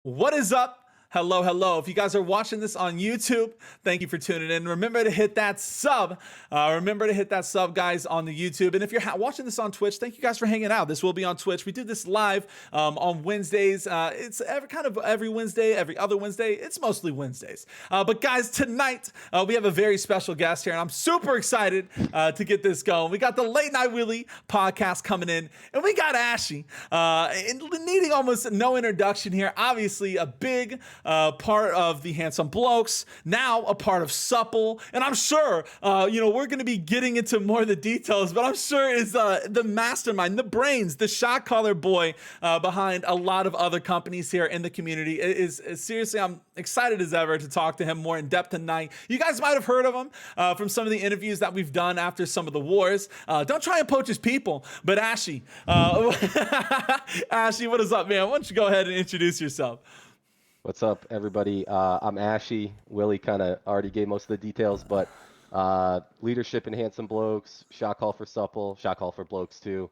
What is up? Hello, hello. If you guys are watching this on YouTube, thank you for tuning in. Remember to hit that sub. Remember to hit that sub, guys, on the YouTube. And if you're watching this on Twitch, thank you guys for hanging out. This will be on Twitch. We do this live on Wednesdays. It's every Wednesday, every other Wednesday. It's mostly Wednesdays. But guys, tonight we have a very special guest here, and I'm super excited to get this going. We got the Late Night Wiilly podcast coming in, and we got Ashy. Needing almost no introduction here. Obviously, a big part of the Handsome Blokes, now a part of Supple, and I'm sure we're going to be getting into more of the details, but I'm sure is the mastermind, the brains, the Shotcaller boy behind a lot of other companies here in the community. Is seriously, I'm excited as ever to talk to him more in depth tonight. You guys might have heard of him from some of the interviews that we've done after some of the wars. Don't try and poach his people, but Ashy, Ashy, what is up, man? Why don't you go ahead and introduce yourself? What's up, everybody? I'm Ashy. Wiilly kind of already gave most of the details, but leadership in Handsome Blokes, shot call for Supple, shot call for Blokes too,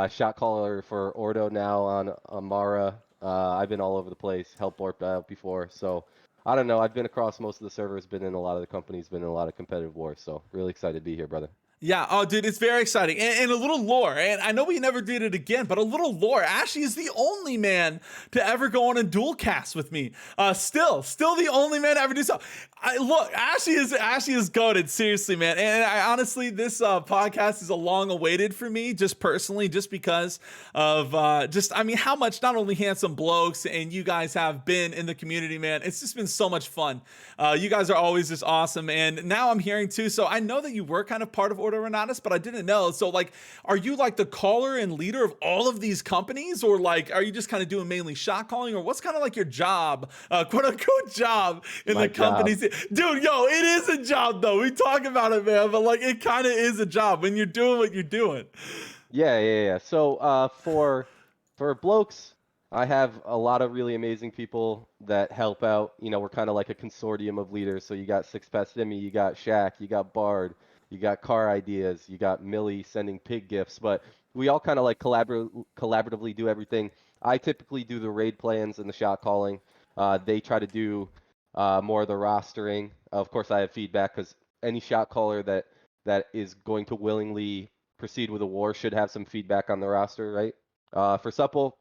shot caller for Ordo now on Amara. I've been all over the place, helped Borp out before, so I don't know. I've been across most of the servers, been in a lot of the companies, been in a lot of competitive wars, so really excited to be here, brother. Yeah, oh, dude, it's very exciting. And a little lore, and I know we never did it again, but a little lore. Ashley is the only man to ever go on a dual cast with me. Still the only man to ever do so. Look, Ashley is goated, seriously, man. And I honestly, this podcast is a long awaited for me, just personally, just because of how much not only Handsome Blokes and you guys have been in the community, man. It's just been so much fun. You guys are always just awesome, and now I'm hearing too. So I know that you were kind of part of Order Renatus, but I didn't know. So like, are you like the caller and leader of all of these companies, or like, are you just kind of doing mainly shot calling, or what's kind of like your job, quote unquote job in My the companies? job. Dude, yo, it is a job though. We talk about it, man, but like, it kind of is a job when you're doing what you're doing. Yeah. So for Blokes, I have a lot of really amazing people that help out. You know, we're kind of like a consortium of leaders. So you got Six Pat Stimmy, you got Shaq, you got Bard, you got Car Ideas, you got Millie sending pig gifts. But we all kind of like collaboratively do everything. I typically do the raid plans and the shot calling. They try to do more of the rostering. Of course, I have feedback because any shot caller that is going to willingly proceed with a war should have some feedback on the roster, right? For Supple,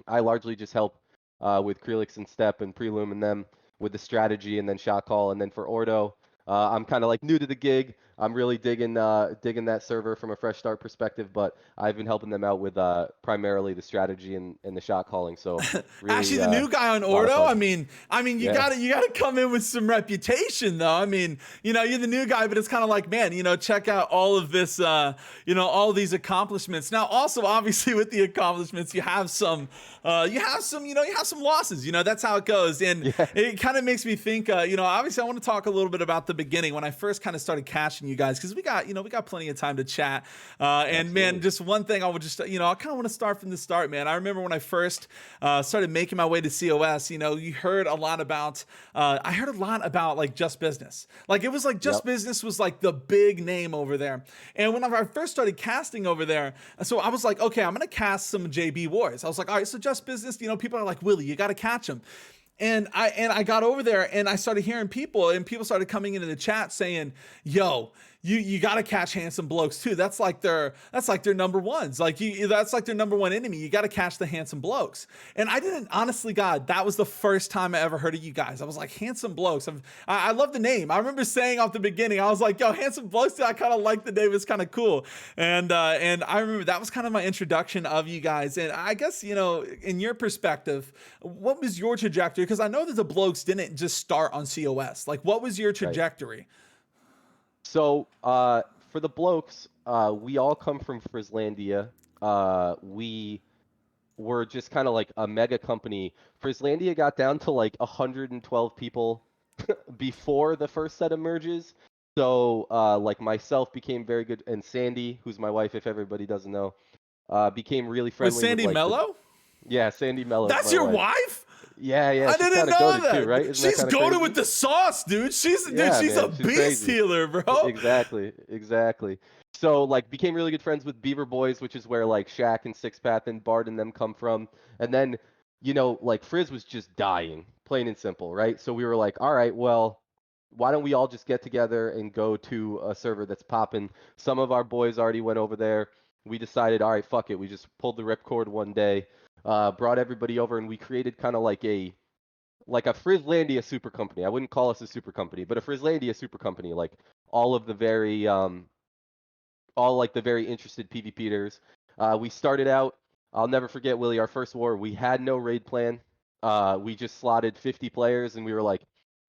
I largely just help with Krelix and Step and Prelume and them with the strategy and then shot call. And then for Ordo, I'm kind of like new to the gig. I'm really digging that server from a fresh start perspective, but I've been helping them out with primarily the strategy and the shot calling. So Actually, really the a new guy on lot of Ordo. fun. I mean, you Yeah. gotta come in with some reputation, though. I mean, you're the new guy, but it's kind of like, man, check out all of this, all these accomplishments. Now, also, obviously, with the accomplishments, you have some losses. That's how it goes, and Yeah. it kind of makes me think. Obviously, I want to talk a little bit about the beginning when I first kind of started catching you guys, because we got plenty of time to chat. And man, Absolutely. just one thing I would just, I kind of want to start from the start, man. I remember when I first started making my way to COS. You heard a lot about. I heard a lot about like Just Business. Like it was like Just Yep. Business was like the big name over there. And whenever I first started casting over there, so I was like, okay, I'm gonna cast some JB Wars. I was like, all right, so Just Business. People are like, Wiilly, you got to catch them. And I got over there and I started hearing people, and people started coming into the chat saying, "Yo, you got to catch Handsome Blokes too. That's like their number ones. Like that's like their number one enemy. You got to catch the Handsome Blokes." And I didn't, honestly, God, that was the first time I ever heard of you guys. I was like, Handsome Blokes. I love the name. I remember saying off the beginning, I was like, yo, Handsome Blokes. I kind of like the name. It's kind of cool. And I remember that was kind of my introduction of you guys. And I guess in your perspective, what was your trajectory? Because I know that the Blokes didn't just start on COS. Like, what was your Right. trajectory? So, for the Blokes, we all come from Frislandia. We were just kind of like a mega company. Frislandia got down to like 112 people before the first set of merges. So, like myself became very good, and Sandy, who's my wife, if everybody doesn't know, became really Was friendly with Sandy like the, Mello? yeah, Sandy Mello's That's my your wife. wife? Yeah, I she's didn't kind of know goaded too, right? that. Isn't that She's kind of goaded with crazy? the sauce, dude. Yeah, She's a man, she's beast crazy. healer, bro. Exactly. So like became really good friends with Beaver Boys, which is where like Shaq and Sixpath and Bard and them come from. And then like Frizz was just dying, plain and simple, right? So we were like, all right, well, why don't we all just get together and go to a server that's popping? Some of our boys already went over there. We decided, all right, fuck it. We just pulled the ripcord one day, brought everybody over, and we created kind of like a Frizzlandia super company. I wouldn't call us a super company, but a Frizzlandia super company, like all of the very all like the very interested PvPers. We started out. I'll never forget, Willie, our first war. We had no raid plan. We just slotted 50 players, and we were like,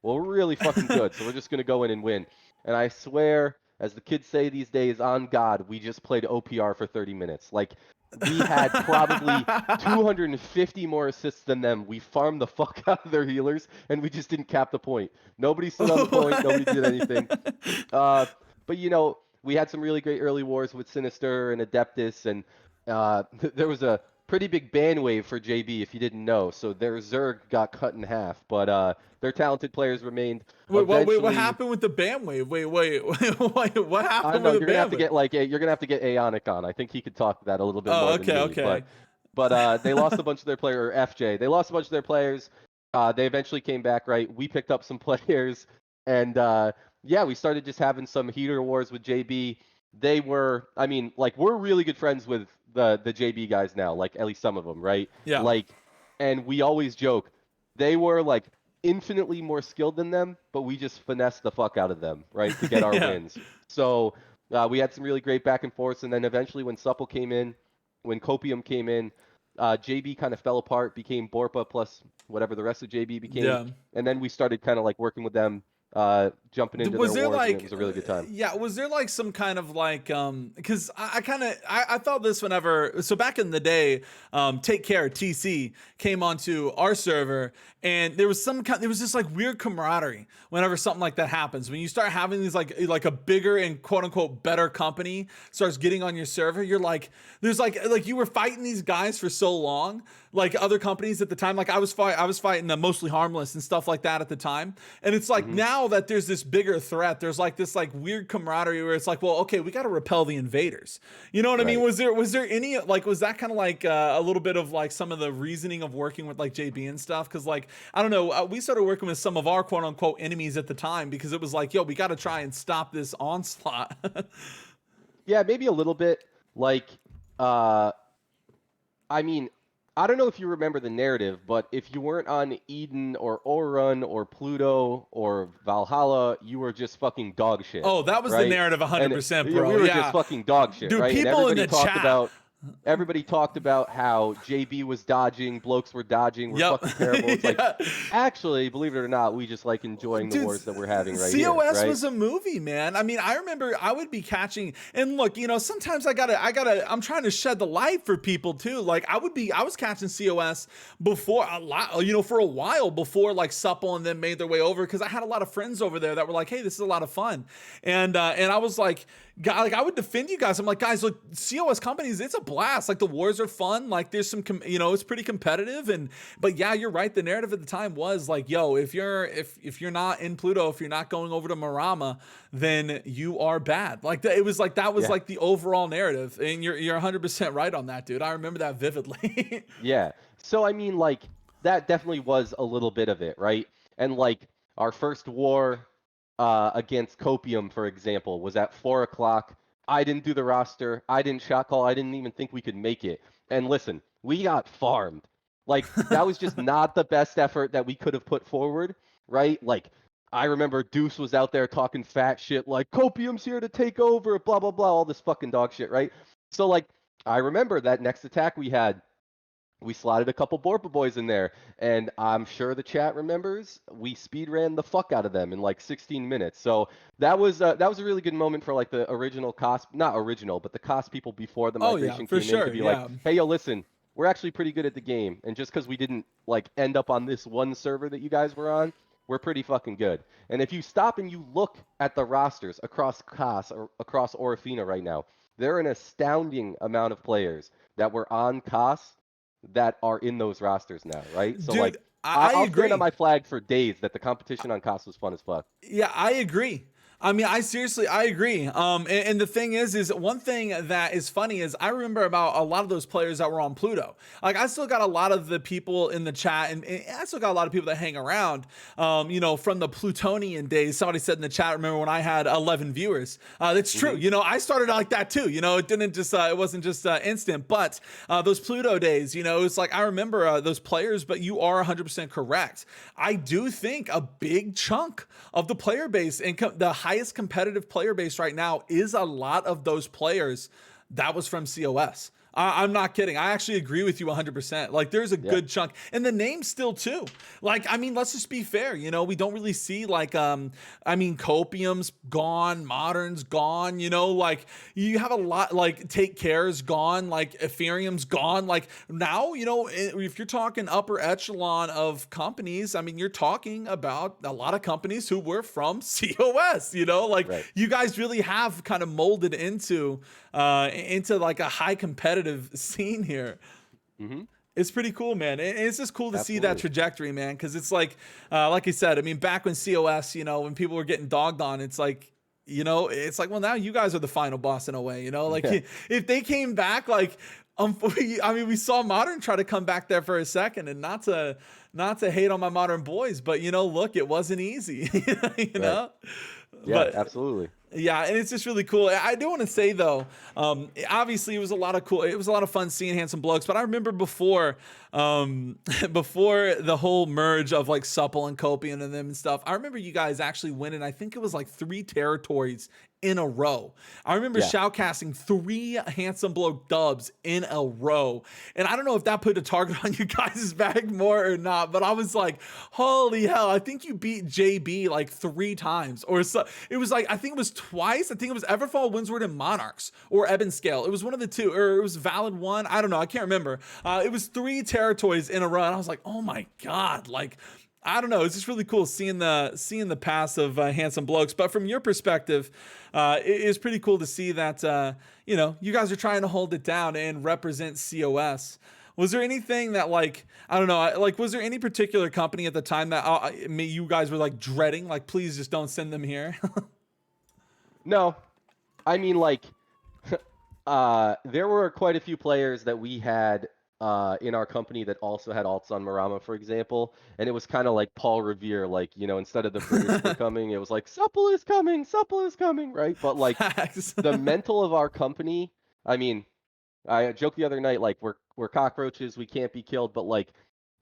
well, we're really fucking good, so we're just gonna go in and win. And I swear, as the kids say these days, on God, we just played OPR for 30 minutes. Like, we had probably 250 more assists than them. We farmed the fuck out of their healers, and we just didn't cap the point. Nobody stood on the point. Nobody did anything. But we had some really great early wars with Sinister and Adeptus, and there was a pretty big ban wave for JB if you didn't know. So their Zerg got cut in half, but their talented players remained. Wait, what Eventually, happened with the band wave? Wait, what I don't happened know. with the You're gonna have band to wave? get you're gonna have to get Aeonic on. I think he could talk that a little bit Oh, more than okay, me. okay. But they lost a bunch of their player or FJ. They lost a bunch of their players. They eventually came back, right? We picked up some players, and yeah, we started just having some heater wars with JB. They were, I mean, like we're really good friends with the JB guys now, like at least some of them, right? Yeah. Like, and we always joke they were like infinitely more skilled than them, but we just finessed the fuck out of them, right, to get our Yeah. wins. So we had some really great back and forths, and then eventually when Supple came in, when Copium came in, JB kind of fell apart, became Borpa plus whatever the rest of JB became, Yeah. and then we started kind of like working with them, jumping into Was their there wars, and it like was a really good time. yeah, was there like some kind of like because I kind of I thought this whenever, so back in the day, Take Care TC came onto our server, and there was there was this like weird camaraderie whenever something like that happens. When you start having these like a bigger and quote unquote better company starts getting on your server, you're like there's like you were fighting these guys for so long, like other companies at the time. Like I was fighting Mostly Harmless and stuff like that at the time, and it's like Hmm. now that there's this bigger threat, there's like this like weird camaraderie where it's like, well, okay, we got to repel the invaders. You know what I mean? Right. Was there any like was that kind of like a little bit of like some of the reasoning of working with like JB and stuff? Because like I don't know, we started working with some of our quote unquote enemies at the time because it was like, yo, we got to try and stop this onslaught. Yeah, maybe a little bit. Like, uh, I mean, I don't know if you remember the narrative, but if you weren't on Eden or Orun or Pluto or Valhalla, you were just fucking dog shit, Oh, that was the right? narrative And 100%, yeah, bro. we were just Yeah. fucking dog shit, Dude, right? And people in the chat. everybody talked about how JB was dodging, blokes were dodging, we're Yep. fucking terrible. It's like, Yeah. actually, believe it or not, we just like enjoying the Dude, wars that we're having right here, COS right? was a movie, man. I mean, I remember I would be catching, and look, sometimes I'm trying to shed the light for people too. Like I was catching COS before a lot, for a while before like Supple and then made their way over because I had a lot of friends over there that were like, hey, this is a lot of fun, and I was like, God, like I would defend you guys. I'm like, guys, look, COS companies, it's a blast. Like the wars are fun. Like there's some, it's pretty competitive. But yeah, you're right. The narrative at the time was like, yo, if you're not in Pluto, if you're not going over to Marama, then you are bad. Like it was like that was Yeah. like the overall narrative, and you're 100% right on that, dude. I remember that vividly. Yeah. So I mean, like that definitely was a little bit of it, right? And like our first war against Copium, for example, was at 4 o'clock. I didn't do the roster. I didn't shot call. I didn't even think we could make it. And listen, we got farmed. Like that was just not the best effort that we could have put forward, right? Like I remember Deuce was out there talking fat shit like Copium's here to take over, blah blah blah, all this fucking dog shit, right? So like I remember that next attack we had, we slotted a couple Borpa boys in there, and I'm sure the chat remembers we speed ran the fuck out of them in like 16 minutes. So that was a really good moment for like the original cost, not original, but the cost people before the Oh yeah, migration for came in to sure. be like, Yeah. hey yo, listen, we're actually pretty good at the game, and just because we didn't like end up on this one server that you guys were on, we're pretty fucking good. And if you stop and you look at the rosters across CAS or across Orofina right now, there are an astounding amount of players that were on CAS that are in those rosters now, right? So Dude, like I I'll stand on agree. my flag for days that the competition on COS was fun as fuck. Yeah, I agree. I mean, I agree. And the thing is one thing that is funny is I remember about a lot of those players that were on Pluto. Like, I still got a lot of the people in the chat, and I still got a lot of people that hang around, from the Plutonian days. Somebody said in the chat, remember when I had 11 viewers? That's true. Hmm. I started like that too. It wasn't just instant, but those Pluto days, it's like I remember those players, but you are 100% correct. I do think a big chunk of the player base and the highest competitive player base right now is a lot of those players that was from COS. I'm not kidding. I actually agree with you 100%. Like, there's a Yeah. good chunk, and the name still too. Like, I mean, let's just be fair. We don't really see like, Copium's gone, Modern's gone. Like, you have a lot. Like, Take Care's gone. Like, Ethereum's gone. Like, now, if you're talking upper echelon of companies, I mean, you're talking about a lot of companies who were from COS. Like, Right. you guys really have kind of molded into like a high competitive scene here. Hmm. It's pretty cool, man. It's just cool to see that Absolutely. trajectory, man. Because it's like I said, I mean, back when COS, when people were getting dogged on, it's like, well, now you guys are the final boss in a way. Like, Yeah. if they came back, like, I mean, we saw Modern try to come back there for a second, and not to hate on my Modern boys, but look, it wasn't easy, you Right. know. Yeah. But Absolutely. yeah, and it's just really cool. I do want to say though, obviously it was a lot of fun seeing Handsome Blokes. But I remember before, before the whole merge of like Supple and Copian and them and stuff. I remember you guys actually winning. I think it was like 3 territories in a row. I remember Yeah. shoutcasting 3 Handsome Bloke dubs in a row, and I don't know if that put a target on you guys' back more or not. But I was like, holy hell! I think you beat JB like 3 times, or so. It was like, I think it was twice. I think it was Everfall, Windsward, and Monarchs, or Ebon Scale. It was one of the two, or it was Valid one. I don't know. I can't remember. It was 3 territories in a row, and I was like, oh my god, like. I don't know. It's just really cool seeing the pass of Handsome Blokes. But from your perspective, it is pretty cool to see that you guys are trying to hold it down and represent COS. Was there anything that, like, I don't know, like, was there any particular company at the time that you guys were like dreading, like, please just don't send them here? No, I mean, like, there were quite a few players that we had in our company that also had alts on Marama, for example, and it was kind of like Paul Revere, like, instead of the British were coming, it was like Supple is coming, right? But like Facts. the mental of our company, I mean, I joked the other night, like we're cockroaches, we can't be killed, but like,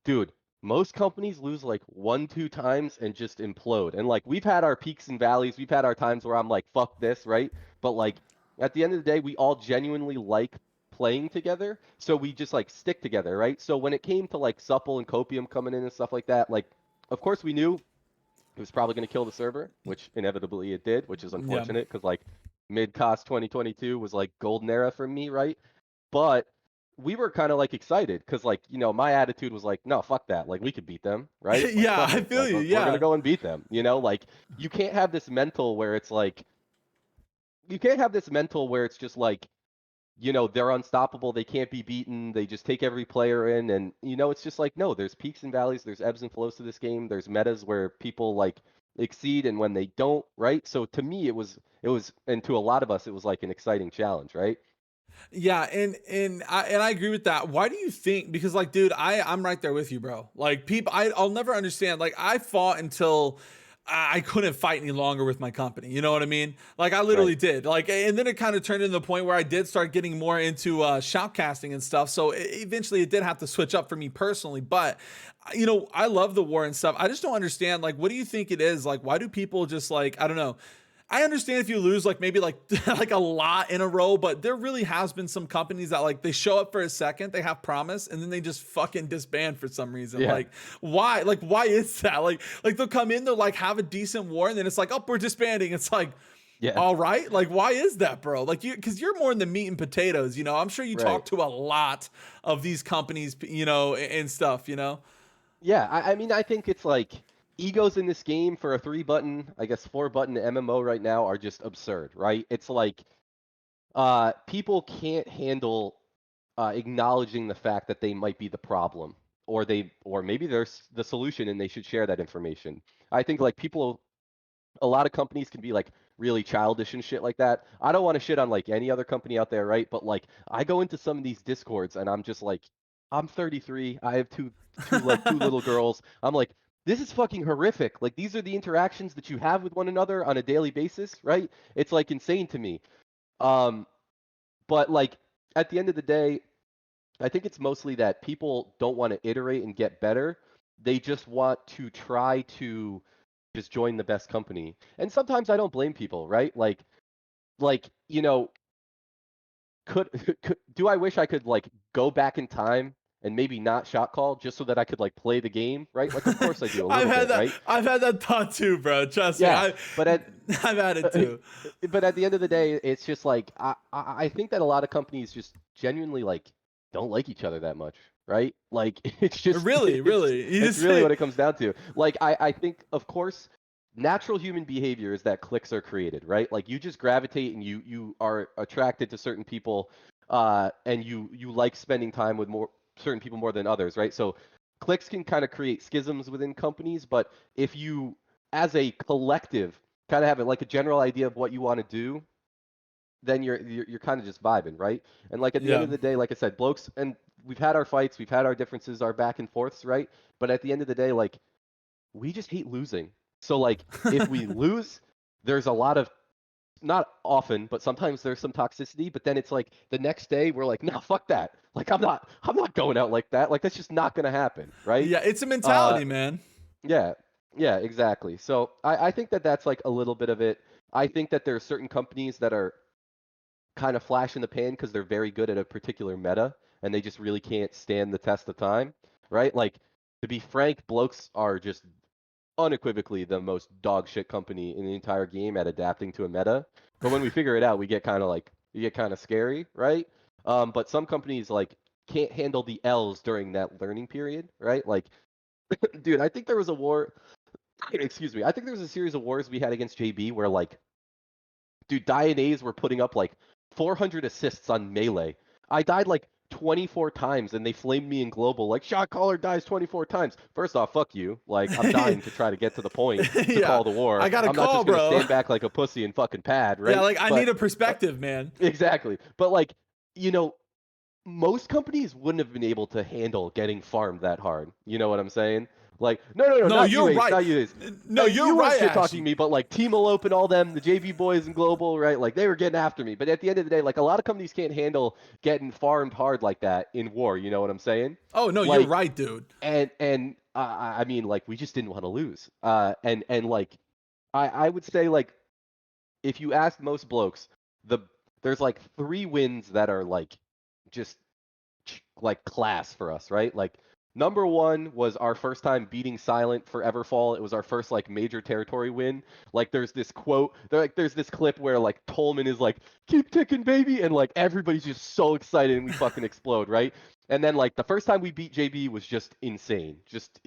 dude, most companies lose like 1, 2 times and just implode. And like we've had our peaks and valleys, we've had our times where I'm like, fuck this, right? But like at the end of the day, we all genuinely like playing together, so we just like stick together, right? So when it came to like Supple and Copium coming in and stuff like that, like of course we knew it was probably going to kill the server, which inevitably it did, which is Yeah. unfortunate because like mid cost 2022 was like golden era for me, right? But we were kind of like excited because like my attitude was like, no, fuck that, like we could beat them, right? Like Yeah, fuck I it, feel like you. we're gonna Yeah. go and beat them, like you can't have this mental where it's like you can't have this mental where it's just like they're unstoppable, they can't be beaten, they just take every player in, and it's just like, no, there's peaks and valleys, there's ebbs and flows to this game, there's metas where people like exceed and when they don't, right? So to me it was and to a lot of us it was like an exciting challenge, right? Yeah, and I agree with that. Why do you think? Because, like, dude, I'm right there with you, bro. Like, people, I'll never understand. Like, I fought until I couldn't fight any longer with my company. You know what I mean? Like, I Right. literally did. Like, and then it kind of turned into the point where I did start getting more into shoutcasting and stuff. So eventually, it did have to switch up for me personally. But I love the war and stuff. I just don't understand. Like, what do you think it is? Like, why do people just, like, I don't know. I understand if you lose like maybe like like a lot in a row, but there really has been some companies that like they show up for a second, they have promise, and then they just fucking disband for some reason. Yeah. Like, why? Like, why is that? Like they'll come in, they'll like have a decent war, and then it's like, oh, we're disbanding. It's like, Yeah. all right, like, why is that, bro? Like, because you're more in the meat and potatoes. I'm sure you Right. talk to a lot of these companies, and stuff. Yeah, I mean, I think it's like egos in this game for a 3 button, I guess 4 button MMO right now are just absurd, right? It's like people can't handle acknowledging the fact that they might be the problem, or maybe they're the solution and they should share that information. I think like people, a lot of companies can be like, really childish and shit like that. I don't want to shit on like any other company out there, right? But like I go into some of these discords and I'm just like, I'm 33. I have two little girls. I'm like, this is fucking horrific. Like these are the interactions that you have with one another on a daily basis, right? It's like insane to me. Um, but like at the end of the day, I think it's mostly that people don't want to iterate and get better. They just want to try to just join the best company. And sometimes I don't blame people, right? Like, you know, do I wish I could like go back in time and maybe not shot call just so that I could like play the game, right? Like of course I do a I've little had bit, that. right? I've had that thought too, bro. Trust me. Yeah, but at I've had it too. but at the end of the day, it's just like I think that a lot of companies just genuinely like don't like each other that much, right? Like it's just Really, really. You it's just really say, what it comes down to. Like I think of course natural human behavior is that cliques are created, right? Like you just gravitate and you are attracted to certain people and you like spending time with more certain people more than others, right? So cliques can kind of create schisms within companies, but if you as a collective kind of have like a general idea of what you want to do, then you're kind of just vibing, right? And like at the end yeah. of the day, like I said, blokes and we've had our fights, we've had our differences, our back and forths, right? But at the end of the day, like we just hate losing. So like if we lose, there's a lot of not often, but sometimes there's some toxicity, but then it's like the next day we're like, no, fuck that. Like I'm not going out like that. Like that's just not gonna happen, right? Yeah, it's a Uh mentality, man. yeah, yeah, exactly. So I think that that's like a little bit of it. I think that there are certain companies that are kind of flash in the pan because they're very good at a particular meta and they just really can't stand the test of time, right? Like to be frank, blokes are just unequivocally the most dog shit company in the entire game at adapting to a meta. But when we figure it out, we get kind of scary, right? But some companies like can't handle the L's during that learning period, right? Like, dude, I think there was a war. Excuse me. I think there was a series of wars we had against JB where like dude, Dianase were putting up like 400 assists on melee. I died like 24 times and they flamed me in global. Like, Shotcaller dies 24 times. First off, fuck you. Like, I'm dying to try to get to the point to Yeah. call the war. I got a I'm not call, just going to bro. stand back like a pussy and fucking pad, Yeah, right? like I need But a perspective, man. exactly. But like, you know, most companies wouldn't have been able to handle getting farmed that hard. You know what I'm saying? Like, no, No, not you, you're Ace, right. not you, Ace. No, you're You weren't right, shit talking Ashy. me, but like Team Elope and all them, the JV boys and Global, right? Like they were getting after me. But at the end of the day, like a lot of companies can't handle getting farmed hard like that in war. You know what I'm saying? Oh no, you're Like, right, dude. and I mean, like we just didn't want to lose. And like I would say like if you ask most blokes, the there's like 3 wins that are like just like class for us, right? Like number one was our first time beating Silent for Everfall. It was our first like major territory win. Like there's this quote, there's this clip where like Tolman is like, "Keep ticking, baby," and like everybody's just so excited and we fucking explode, right? And then like the first time we beat JB was just insane. Just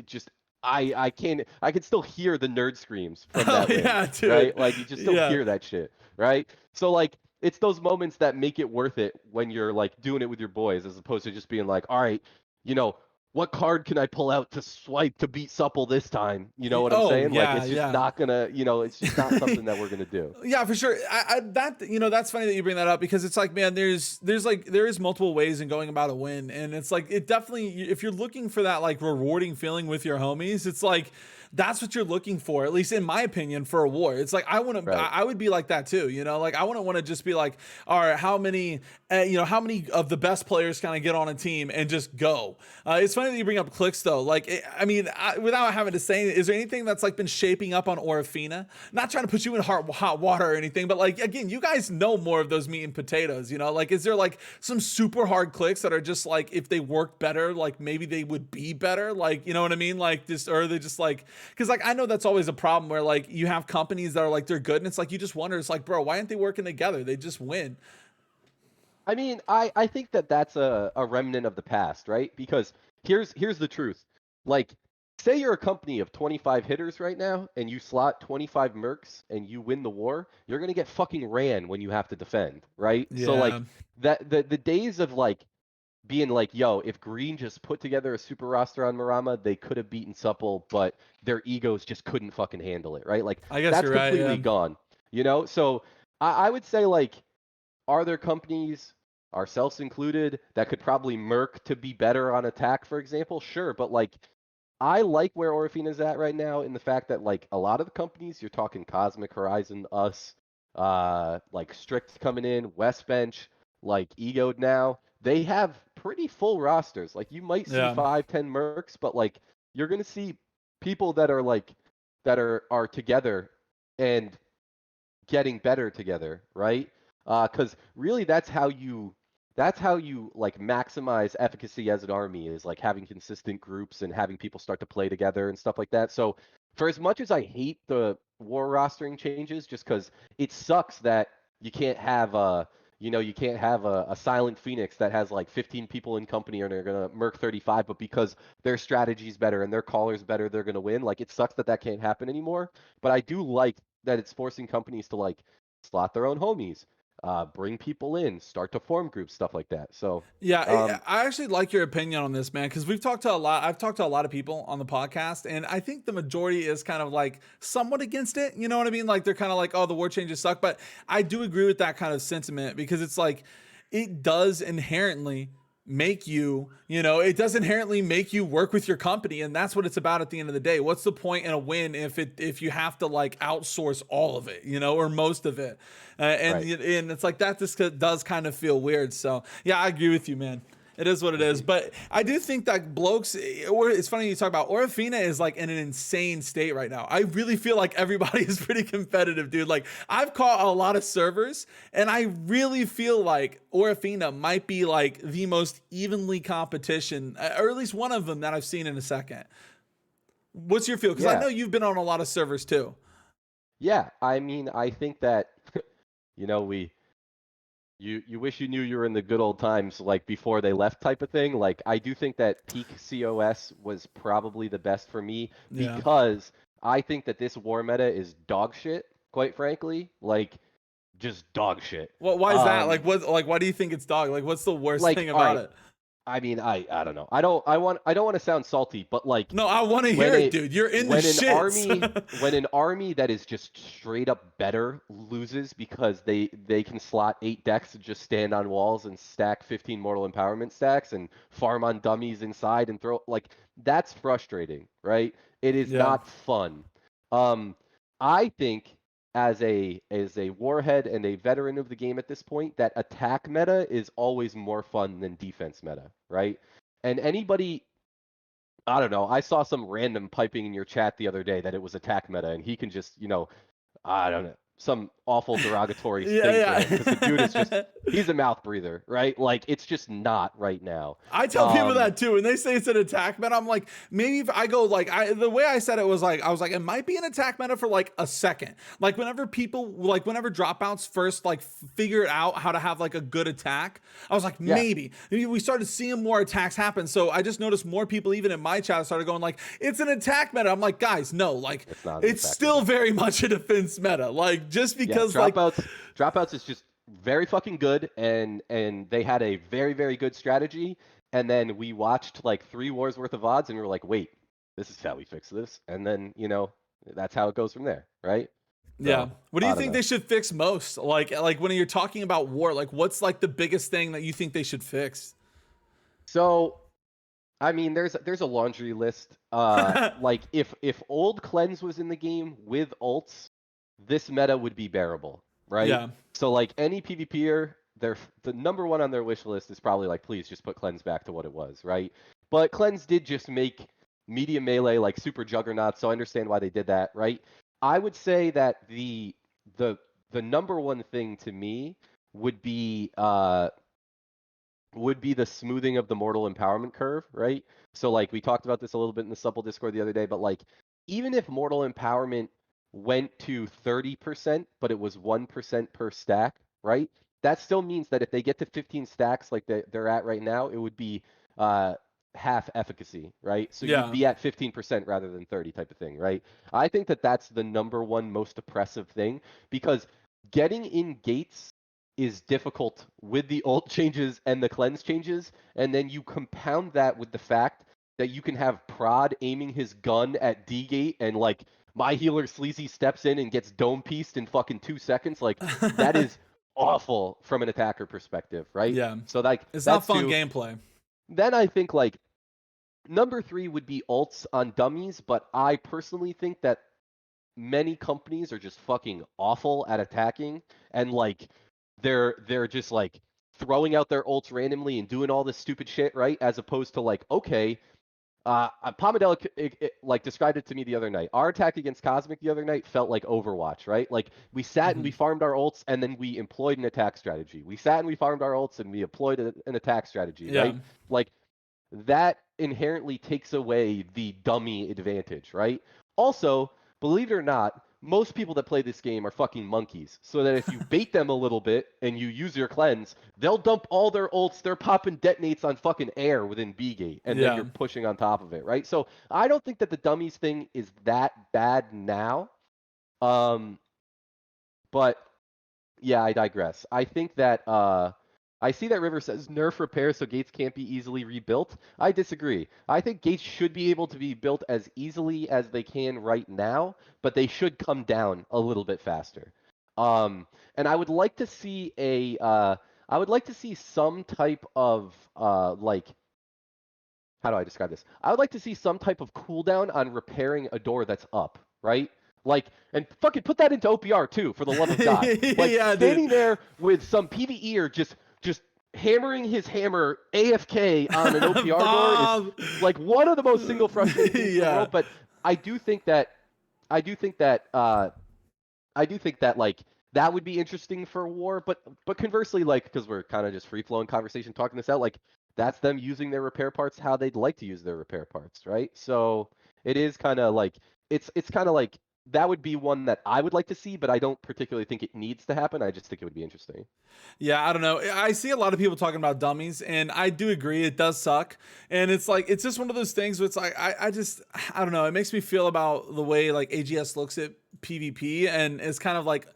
I can still hear the nerd screams from Oh that win, yeah, dude. right? Like you just still Yeah. hear that shit, right? So like it's those moments that make it worth it when you're like doing it with your boys as opposed to just being like, all right, you know, what card can I pull out to swipe to beat Supple this time? You know what I'm Oh saying? Like yeah, it's just yeah. not gonna, it's just not something that we're gonna do. Yeah, for sure. That's funny that you bring that up because it's like, man, there is multiple ways in going about a win, and it's like it definitely if you're looking for that like rewarding feeling with your homies, it's like that's what you're looking for, at least in my opinion, for a war. It's like Right. I would be like that too, like I wouldn't want to just be like, all right, how many of the best players can I get on a team and just go. It's funny that you bring up clicks though. Like, without having to say, is there anything that's like been shaping up on Orifina? Not trying to put you in hot water or anything, but like again, you guys know more of those meat and potatoes. Like is there like some super hard clicks that are just like if they work better, like maybe they would be better, like you know what I mean? Like just or are they just like because like I know that's always a problem where like you have companies that are like they're good and it's like you just wonder it's like bro why aren't they working together? They just win. I mean, I think that that's a remnant of the past, right? Because here's the truth. Like, say you're a company of 25 hitters right now, and you slot 25 mercs, and you win the war, you're gonna get fucking ran when you have to defend, right? So Yeah. like that the days of like being like, yo, if Green just put together a super roster on Marama, they could have beaten Supple, but their egos just couldn't fucking handle it, right? Like I guess that's you're right. completely Yeah. gone. You know, so I would say like, are there companies, ourselves included, that could probably merc to be better on attack, for example? Sure, but like I like where Orifina's at right now in the fact that like a lot of the companies, you're talking Cosmic Horizon, us, like Strict coming in, Westbench, like Egoed now, they have pretty full rosters. Like you might see Yeah. 5, 10 mercs, but like you're gonna see people that are like that are together and getting better together, right? Because really, that's how you like maximize efficacy as an army is like having consistent groups and having people start to play together and stuff like that. So for as much as I hate the war rostering changes, just because it sucks that you can't have a silent phoenix that has like 15 people in company and they're gonna merc 35, but because their strategy's better and their caller's better, they're gonna win. Like it sucks that that can't happen anymore. But I do like that it's forcing companies to like slot their own homies, bring people in, start to form groups, stuff like that. So, Yeah, um, I actually like your opinion on this, man, because we've talked to a lot. I've talked to a lot of people on the podcast, and I think the majority is kind of like somewhat against it. You know what I mean? Like they're kind of like, oh, the war changes suck. But I do agree with that kind of sentiment because it's like it does inherently make you, it does inherently make you work with your company, and that's what it's about at the end of the day. What's the point in a win if you have to like outsource all of it, or most of it, right. and it's like that just does kind of feel weird. So yeah, I agree with you, man. It is what it is. Hmm. But I do think that blokes, or it's funny you talk about Orifina is like in an insane state right now. I really feel like everybody is pretty competitive, dude. Like I've caught a lot of servers and I really feel like Orifina might be like the most evenly competition, or at least one of them that I've seen in a second. What's your feel? Because I Yeah, know you've been on a lot of servers too. yeah. I mean, I think that you know we you wish you knew you were in the good old times, like before they left, type of thing. Like I do think that peak COS was probably the best for me Yeah. because I think that this war meta is dog shit. Quite frankly, like just dog shit. Well, why is that? Like, Um, what? Like, why do you think it's dog? Like, what's the worst like thing all about right. it? I mean, I don't know. I don't want to sound salty, but like No, I want to when hear it, a dude. You're in the when an shits. army when an army that is just straight up better loses because they can slot 8 decks and just stand on walls and stack 15 mortal empowerment stacks and farm on dummies inside and throw like that's frustrating, right? It is Yeah. not fun. Um, I think as a warhead and a veteran of the game at this point, that attack meta is always more fun than defense meta, right? And anybody, I don't know, I saw some random piping in your chat the other day that it was attack meta, and he can just, I don't know, some awful derogatory thing for him because the dude is just Yeah. he's a mouth breather, right? Like it's just not right now. I tell people Um, that too, and they say it's an attack meta. I'm like, maybe if I go like the way I said it was like I was like it might be an attack meta for like a second. Like whenever dropouts first like figured out how to have like a good attack, I was like yeah, maybe we started seeing more attacks happen. So I just noticed more people even in my chat started going like it's an attack meta. I'm like guys, no, like it's not an it's attack still meta. very much a defense meta. Like just Yeah, because like dropouts is just very fucking good, and they had a very very good strategy, and then we watched like 3 wars worth of odds, and we were like, wait, this is how we fix this, and then that's how it goes from there, right? yeah. So What do you I don't think know. they should fix most? Like when you're talking about war, like what's like the biggest thing that you think they should fix? So I mean, there's a laundry list. Like if old cleanse was in the game with ults, this meta would be bearable, right? Yeah. So like any PvPer, the number one on their wish list is probably like, please just put cleanse back to what it was, right? But cleanse did just make medium melee like super juggernaut, so I understand why they did that, right? I would say that the the number one thing to me would be uh would be the smoothing of the mortal empowerment curve, right? So like we talked about this a little bit in the supple Discord the other day, but like even if mortal empowerment went to 30%, but it was 1% per stack, right? That still means that if they get to 15 stacks like they're at right now, it would be uh, half efficacy, right? So you'd Yeah. be at 15% rather than 30 type of thing, right? I think that that's the number one most oppressive thing because getting in gates is difficult with the ult changes and the cleanse changes, and then you compound that with the fact that you can have Prod aiming his gun at D gate and like my healer Sleazy steps in and gets dome pieced in fucking 2 seconds. Like that is awful from an attacker perspective, right? Yeah. So like It's not that's fun 2. gameplay. Then I think like number 3 would be ults on dummies, but I personally think that many companies are just fucking awful at attacking and like they're just like throwing out their ults randomly and doing all this stupid shit, right? As opposed to like, okay, Pomodelo like described it to me the other night. Our attack against Cosmic the other night felt like Overwatch, right? Like we sat and we farmed our ults and then we employed an attack strategy. We sat and we farmed our ults and we employed an attack strategy, Yeah. right? Like that inherently takes away the dummy advantage, right? Also, believe it or not, most people that play this game are fucking monkeys. So that if you bait them a little bit and you use your cleanse, they'll dump all their ults, they're popping detonates on fucking air within B gate, and then Yeah. you're pushing on top of it, right? So I don't think that the dummies thing is that bad now. Um, but yeah, I digress. I think that I see that River says nerf repair so gates can't be easily rebuilt. I disagree. I think gates should be able to be built as easily as they can right now, but they should come down a little bit faster. And I would like to see I would like to see some type of like how do I describe this? I would like to see some type of cooldown on repairing a door that's up, right? Like, and fucking put that into OPR too, for the love of God. Like Yeah, dude. standing there with some PvEer just hammering his hammer AFK on an OPR door is Bob. like one of the most single frustrating things in the Yeah. world. But I do think that I do think that I do think that like that would be interesting for war, but conversely, like because we're kind of just free flowing conversation talking this out, like that's them using their repair parts how they'd like to use their repair parts, right? So it is kind of like it's kind of like that would be one that I would like to see, but I don't particularly think it needs to happen. I just think it would be interesting. Yeah, I don't know. I see a lot of people talking about dummies, and I do agree it does suck. And it's like it's just one of those things where it's like I just I don't know. It makes me feel about the way like AGS looks at PvP, and it's kind of like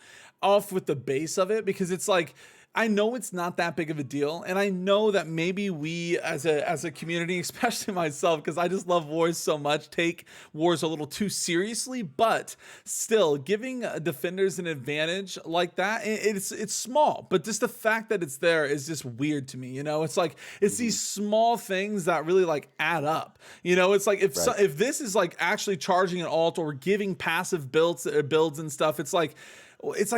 off with the base of it because it's like I know it's not that big of a deal, and I know that maybe we as a community, especially myself, because I just love wars so much, take wars a little too seriously. But still, giving defenders an advantage like that, it's small, but just the fact that it's there is just weird to me. You know, it's like it's Hmm. these small things that really like add up. You know, it's like Right. if this is like actually charging an alt or giving passive builds and stuff, it's like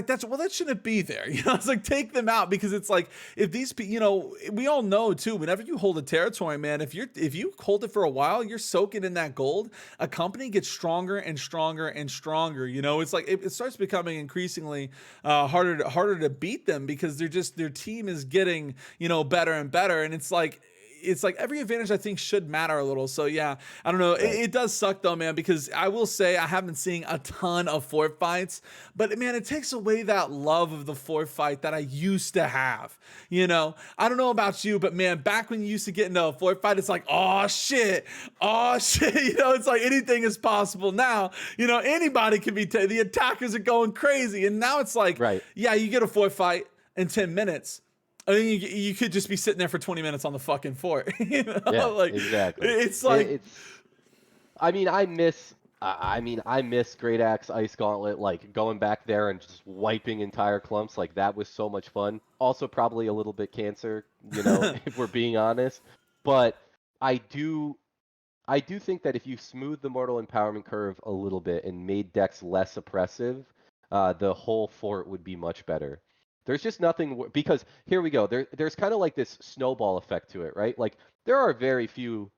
that's well that shouldn't be there. You know, it's like take them out because it's like if these you know we all know too. Whenever you hold a territory, man, if you hold it for a while, you're soaking in that gold. A company gets stronger and stronger and stronger. You know, it's like it starts becoming increasingly harder to beat them because their team is getting better and better, and it's like every advantage I think should matter a little. So yeah, I don't know. Right. It does suck though, man, because I will say I haven't seen a ton of fort fights, but man, it takes away that love of the fort fight that I used to have. You know, I don't know about you, but man, back when you used to get into a fort fight, it's like, oh shit. You know, it's like anything is possible now. You know, anybody can be. The attackers are going crazy, and now it's like, Right. yeah, you get a fort fight in 10 minutes. I mean, you could just be sitting there for 20 minutes on the fucking fort. You Yeah. know, like Exactly. it's like, It's I mean, I miss Great Axe Ice Gauntlet, like going back there and just wiping entire clumps. Like that was so much fun. Also, probably a little bit cancer, if we're being honest. But I do, I do think that if you smooth the Mortal Empowerment curve a little bit and made decks less oppressive, the whole fort would be much better. There's just nothing because here we go. There's kind of like this snowball effect to it, right? Like there are very few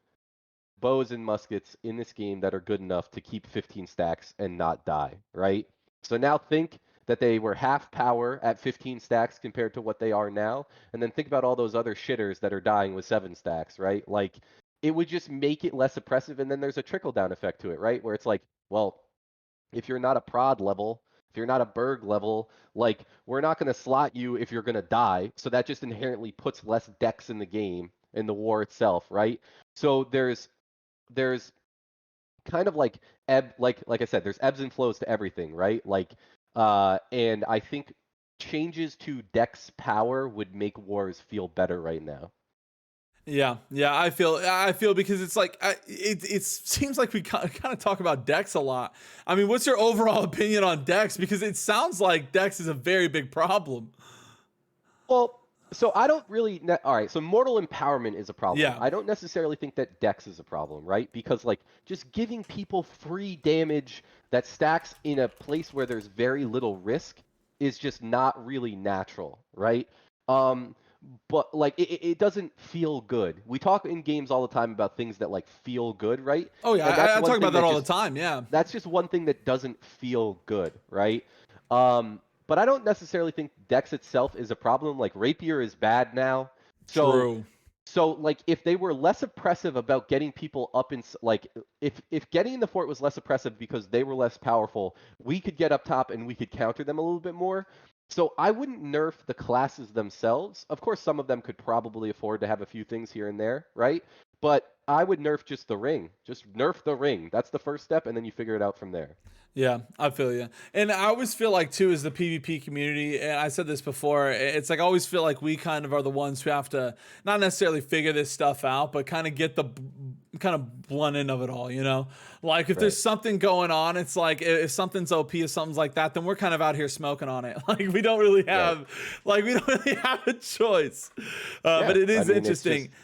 bows and muskets in this game that are good enough to keep 15 stacks and not die, right? So now think that they were half power at 15 stacks compared to what they are now, and then think about all those other shitters that are dying with 7 stacks, right? Like it would just make it less oppressive, and then there's a trickle down effect to it, right? Where it's like, well, if you're not a prod level, if you're not a Berg level, like we're not going to slot you if you're going to die. So that just inherently puts less decks in the game in the war itself, right? So there's kind of like like I said, there's ebbs and flows to everything, right? Like and I think changes to Dex power would make wars feel better right now. Yeah, yeah, I feel because it's like it seems like we kind of talk about decks a lot. I mean, what's your overall opinion on decks? Because it sounds like decks is a very big problem. Well, so I don't really. All right, so mortal empowerment is a problem. Yeah. I don't necessarily think that Dex is a problem, right? Because like just giving people free damage that stacks in a place where there's very little risk is just not really natural, right? Um, but like it doesn't feel good. We talk in games all the time about things that like feel good, right? Oh yeah, And that's I one talk about thing that that all the just time. Yeah. that's just one thing that doesn't feel good, right? But I don't necessarily think Dex itself is a problem. Like Rapier is bad now. So True. so like if they were less oppressive about getting people up in like if getting in the fort was less oppressive because they were less powerful, we could get up top and we could counter them a little bit more. So I wouldn't nerf the classes themselves. Of course, some of them could probably afford to have a few things here and there, right? But I would nerf just the ring. Just nerf the ring. That's the first step, and then you figure it out from there. Yeah, I feel you. And I always feel like too is the PvP community, and I said this before, it's like I always feel like we kind of are the ones who have to not necessarily figure this stuff out, but kind of get the kind of blunt end of it all, you know? Like if Right. there's something going on, it's like if something's OP or something's like that, then we're kind of out here smoking on it. Like we don't really Right. have like we don't really have a choice. But Yeah. it I is mean, it's interesting. just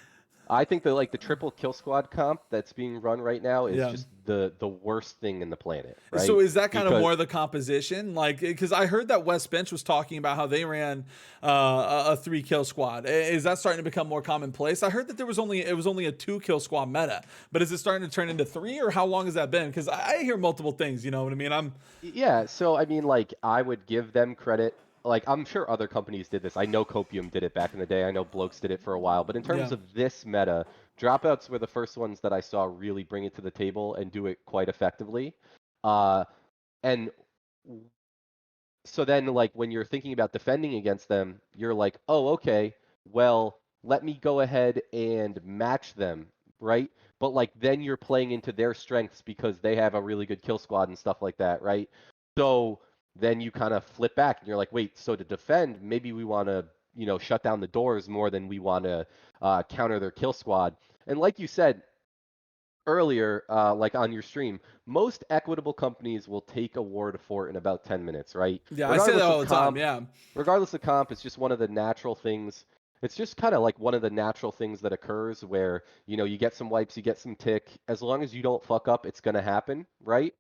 I think that like the triple kill squad comp that's being run right now is Yeah. just the worst thing in the planet, So right? is that kind of Because more the composition? Like, because I heard that West Bench was talking about how they ran a 3 kill squad. Is that starting to become more commonplace? I heard that it was only a 2 kill squad meta, but is it starting to turn into three, or how long has that been? Because I hear multiple things. You know what I mean? yeah, so I mean like I would give them credit. Like I'm sure other companies did this. I know Copium did it back in the day. I know Blokes did it for a while. But in terms Yeah, of this meta, dropouts were the first ones that I saw really bring it to the table and do it quite effectively. Uh, and so then like when you're thinking about defending against them, you're like, oh, okay, well, let me go ahead and match them, right? But like then you're playing into their strengths because they have a really good kill squad and stuff like that, right? So then you kind of flip back and you're like, wait, so to defend, maybe we want to, shut down the doors more than we want to counter their kill squad. And like you said, earlier, like on your stream, most equitable companies will take a war to fort in about 10 minutes, right? yeah, I say that Regardless all of the time. comp, Yeah, regardless of comp, it's just one of the natural things. It's just kind of like one of the natural things that occurs where, you get some wipes, you get some tick. As long as you don't fuck up, it's going to happen, right?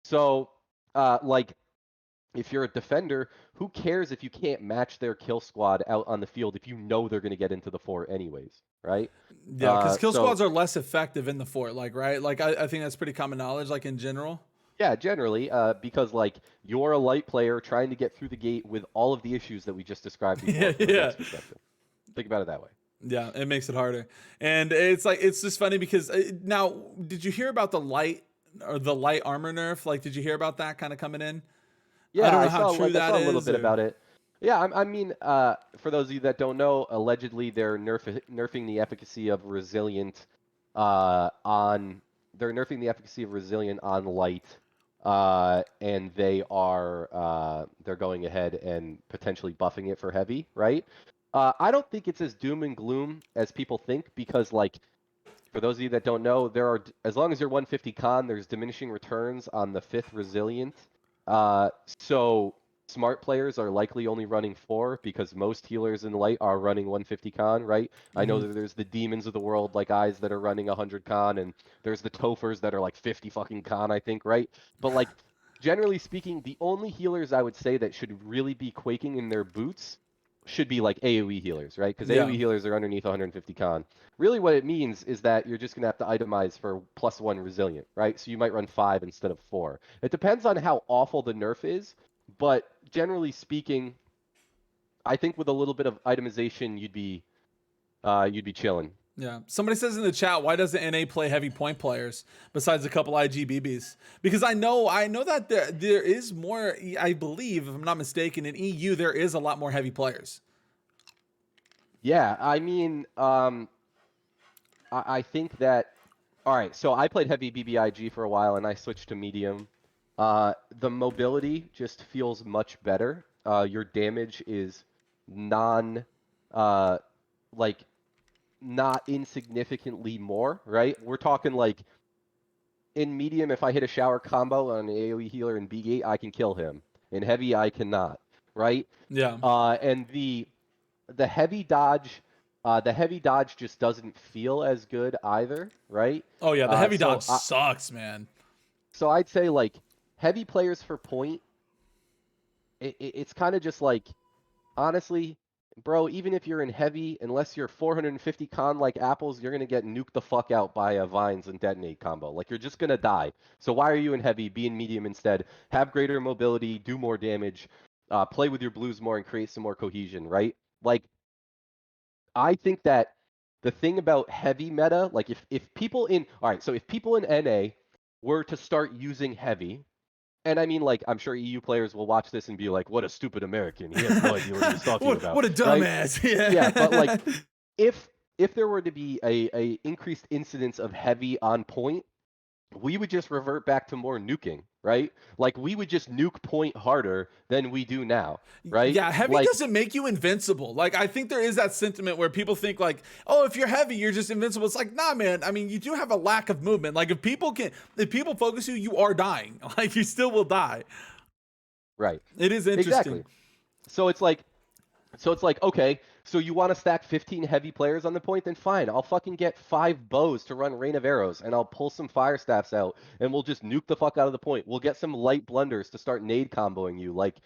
So, like, if you're a defender, who cares if you can't match their kill squad out on the field if you know they're going to get into the fort anyways, right? yeah, because kill So squads are less effective in the fort. Like, right? Like, I think that's pretty common knowledge. Like in general. yeah, generally, because like you're a light player trying to get through the gate with all of the issues that we just described before Yeah, from a yeah. Dex perspective. Think about it that way. Yeah, it makes it harder. And it's like it's just funny because now did you hear about the light armor nerf? Like did you hear about that kind of coming in? I Yeah, don't I know how saw true like I that saw a little is bit or about it. Yeah, I mean, for those of you that don't know, allegedly they're nerfing the efficacy of resilient on they're nerfing the efficacy of resilient on light, and they're going ahead and potentially buffing it for heavy, right? I don't think it's as doom and gloom as people think because like for those of you that don't know, as long as you're 150 con, there's diminishing returns on the fifth resilient. So smart players are likely only running 4 because most healers in light are running 150 con, right? I know Mhm. that there's the demons of the world like eyes that are running 100 con, and there's the Tophers that are like 50 fucking con, I think, right? But like generally speaking, the only healers I would say that should really be quaking in their boots should be like AoE healers, right? Because Yeah. AoE healers are underneath 150 con. Really, what it means is that you're just going to have to itemize for +1 resilient, right? So you might run 5 instead of 4. It depends on how awful the nerf is, but generally speaking, I think with a little bit of itemization, you'd be chilling. Yeah. Somebody says in the chat, why doesn't NA play heavy point players besides a couple IGBBs? Because I know that there is more. I believe, if I'm not mistaken, in EU there is a lot more heavy players. Yeah, I mean, I think that. All right, so I played heavy BBIG for a while, and I switched to medium. The mobility just feels much better. Your damage is non, uh, like not insignificantly more, right? We're talking like in medium, if I hit a shower combo on an AoE healer in B gate, I can kill him. In heavy, I cannot, right? Yeah. And the heavy dodge, the heavy dodge just doesn't feel as good either, right? Oh yeah, the Uh, heavy so dodge I, sucks, man. so I'd say like heavy players for point, it's kind of just like honestly, bro, even if you're in heavy, unless you're 450 con like apples, you're gonna get nuked the fuck out by a vines and detonate combo. Like you're just gonna die. So why are you in heavy? Be in medium instead. Have greater mobility, do more damage, play with your blues more, and create some more cohesion, right? Like I think that the thing about heavy meta, like if people in all right, so if people in NA were to start using heavy, and I mean, like, I'm sure EU players will watch this and be like, "What a stupid American! He has no idea what he was talking about," what a right? dumbass. Yeah, but like, Yeah. if if there were to be a increased incidence of heavy on point, we would just revert back to more nuking, right? Like, we would just nuke point harder than we do now, right? Yeah, heavy Like, doesn't make you invincible. Like I think there is that sentiment where people think like, "Oh, if you're heavy, you're just invincible." It's like, "Nah, man. I mean, you do have a lack of movement. Like if people focus you, you are dying. Like you still will die." right, It is exactly. interesting. So it's like, okay, so you want to stack 15 heavy players on the point? Then fine, I'll fucking get 5 bows to run Rain of Arrows, and I'll pull some fire staffs out, and we'll just nuke the fuck out of the point. We'll get some light blunders to start nade comboing you. Like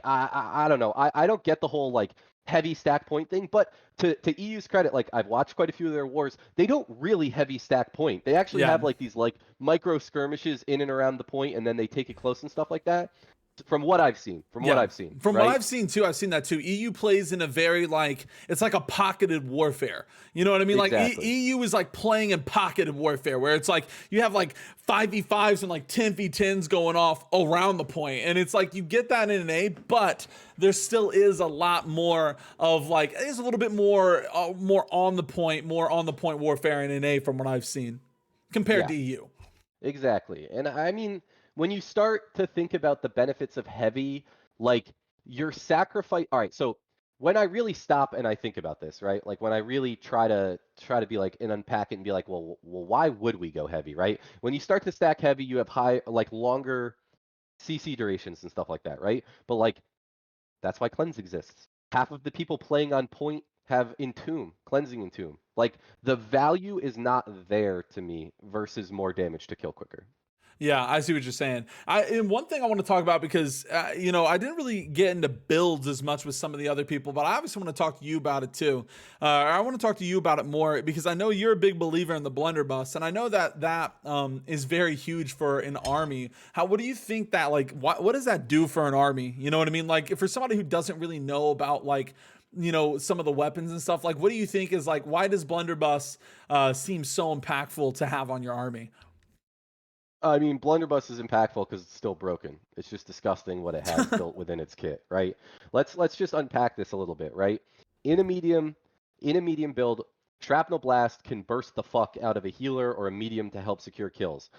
I don't know. I don't get the whole like heavy stack point thing, but to EU's credit, like I've watched quite a few of their wars, they don't really heavy stack point. They actually Yeah. have like these like micro skirmishes in and around the point, and then they take it close and stuff like that. From what I've seen, Yeah. From what right? I've seen too, I've seen that too. EU plays in a very like it's like a pocketed warfare. You know what I mean? Like Exactly. EU is like playing in pocketed warfare where it's like you have like 5v5s and like 10v10s going off around the point. And it's like you get that in an A, but there still is a lot more of like there's a little bit more on the point warfare in an A from what I've seen compared Yeah. to EU. Exactly. And I mean, when you start to think about the benefits of heavy, like your sacrifice. All right, so when I really stop and I think about this, right? Like when I really try to be like and unpack it and be like, well, why would we go heavy, right? When you start to stack heavy, you have high, like longer CC durations and stuff like that, right? But like that's why cleanse exists. Half of the people playing on point have entomb, cleansing entomb. Like the value is not there to me versus more damage to kill quicker. Yeah, I see what you're saying. And one thing I want to talk about because I didn't really get into builds as much with some of the other people, but I obviously want to talk to you about it too. I want to talk to you about it more because I know you're a big believer in the blunderbuss, and I know that is very huge for an army. What do you think that like? What does that do for an army? You know what I mean? Like for somebody who doesn't really know about like some of the weapons and stuff, like what do you think is like? Why does blunderbuss seem so impactful to have on your army? I mean, Blunderbuss is impactful because it's still broken. It's just disgusting what it has built within its kit, right? Let's just unpack this a little bit, right? In a medium, in a medium build, Shrapnel Blast can burst the fuck out of a healer or a medium to help secure kills.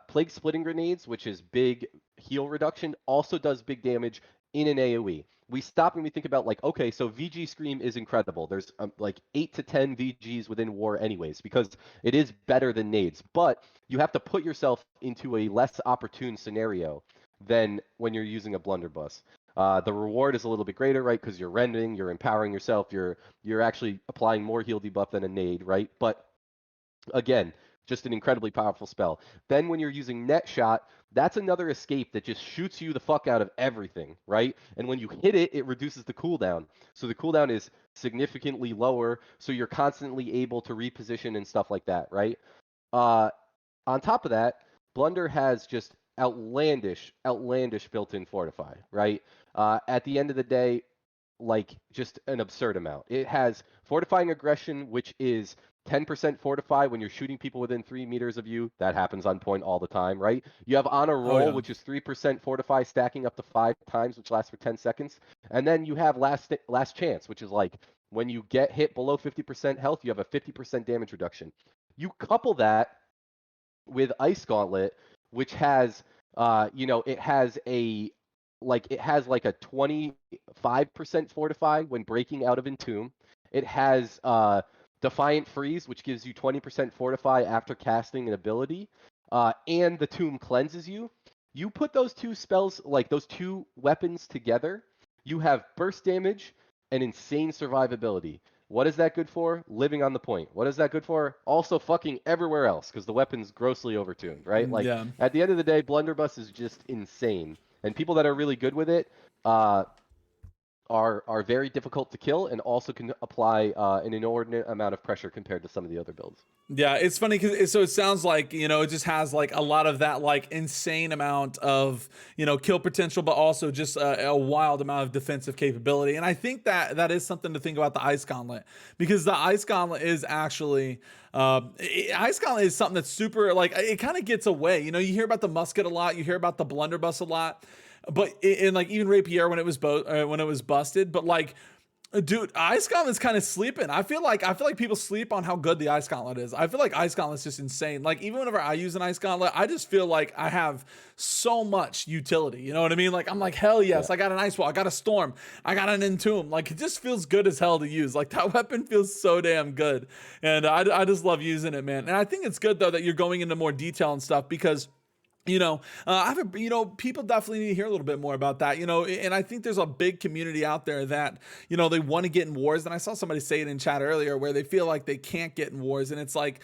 Plague Splitting Grenades, which is big heal reduction, also does big damage in an AoE. We stop and we think about like, okay, so VG Scream is incredible. There's like 8 to 10 VGs within war anyways, because it is better than nades. But you have to put yourself into a less opportune scenario than when you're using a blunderbuss. The reward is a little bit greater, right? Because you're rending, you're empowering yourself, you're actually applying more heal debuff than a nade, right? But again, just an incredibly powerful spell. Then when you're using net shot, that's another escape that just shoots you the fuck out of everything, right? And when you hit it, it reduces the cooldown. So the cooldown is significantly lower, so you're constantly able to reposition and stuff like that, right? Uh, on top of that, Blunder has just outlandish built-in fortify, right? At the end of the day, like just an absurd amount. It has fortifying aggression, which is 10% fortify when you're shooting people within 3 meters of you. That happens on point all the time, right? You have on a Oh roll, yeah. which is 3% fortify, stacking up to 5 times, which lasts for 10 seconds. And then you have last chance, which is like when you get hit below 50% health, you have a 50% damage reduction. You couple that with Ice Gauntlet, which has it has like a 25% fortify when breaking out of Entomb. It has Defiant Freeze, which gives you 20% fortify after casting an ability, and the Tomb cleanses you. You put those two spells, like those two weapons together, you have burst damage and insane survivability. What is that good for? Living on the point. What is that good for? Also fucking everywhere else, because the weapon's grossly overtuned, right? Like, Yeah. at the end of the day, Blunderbuss is just insane. And people that are really good with it, uh, are very difficult to kill and also can apply an inordinate amount of pressure compared to some of the other builds. Yeah, it's funny because so it sounds like, it just has like a lot of that like insane amount of, kill potential, but also just a wild amount of defensive capability. And I think that that is something to think about the Ice Gauntlet, because the Ice Gauntlet is actually, Ice Gauntlet is something that's super, like, it kind of gets away. You hear about the musket a lot, you hear about the blunderbuss a lot, but in like even Rapier when it was when it was busted, but like, dude, Ice Gauntlet's kind of sleeping. I feel like people sleep on how good the Ice Gauntlet is. I feel like Ice Gauntlet's just insane. Like, even whenever I use an Ice Gauntlet, I just feel like I have so much utility. You know what I mean? Like, I'm like, hell yes, Yeah. I got an Ice Wall, I got a Storm, I got an Entomb. Like, it just feels good as hell to use. Like, that weapon feels so damn good, and I just love using it, man. And I think it's good though that you're going into more detail and stuff, because people definitely need to hear a little bit more about that, and I think there's a big community out there that, they want to get in wars. And I saw somebody say it in chat earlier where they feel like they can't get in wars. And it's like,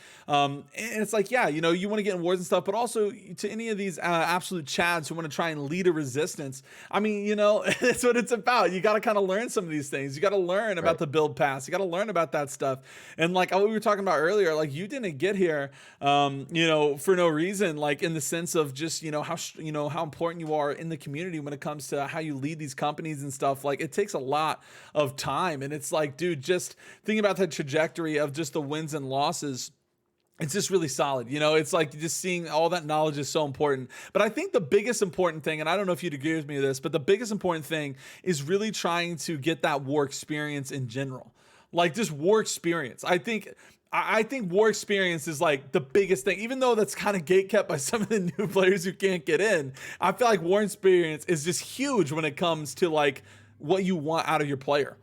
yeah, you want to get in wars and stuff, but also to any of these absolute chads who want to try and lead a resistance. I mean, that's what it's about. You got to kind of learn some of these things. You got to learn about Right. the build pass. You got to learn about that stuff. And like what we were talking about earlier, like you didn't get here, for no reason, like in the sense of just how important you are in the community when it comes to how you lead these companies and stuff. Like, it takes a lot of time, and it's like, dude, just thinking about the trajectory of just the wins and losses, it's just really solid. It's like just seeing all that knowledge is so important. But I think the biggest important thing, and I don't know if you'd agree with me with this, but the biggest important thing is really trying to get that war experience in general. Like, just war experience. I think war experience is like the biggest thing, even though that's kind of gatekept by some of the new players who can't get in. I feel like war experience is just huge when it comes to like what you want out of your player.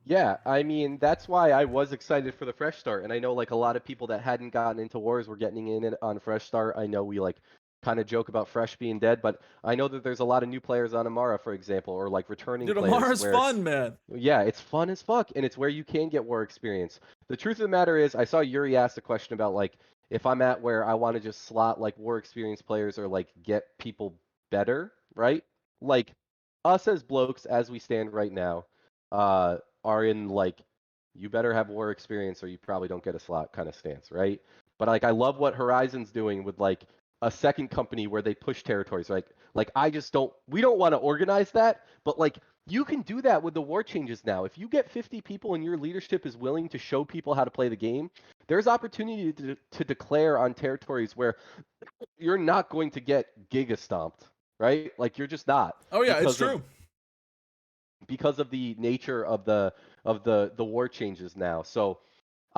Yeah, I mean, that's why I was excited for the fresh start. And I know like a lot of people that hadn't gotten into wars were getting in it on fresh start. I know we like kind of joke about fresh being dead, but I know that there's a lot of new players on Amara, for example, or like returning Dude, players Amara's where fun, man. yeah, it's fun as fuck, and it's where you can get war experience. The truth of the matter is, I saw Yuri ask a question about like if I'm at where I want to just slot like war experience players or like get people better, right? Like us as blokes, as we stand right now, are in like you better have war experience or you probably don't get a slot kind of stance, right? But like I love what Horizon's doing with like a second company where they push territories, right? Like I just don't we don't want to organize that, but like you can do that with the war changes now. If you get 50 people and your leadership is willing to show people how to play the game, there's opportunity to declare on territories where you're not going to get giga stomped, right? Like you're just not Oh yeah, it's because of true. the nature of the war changes now. So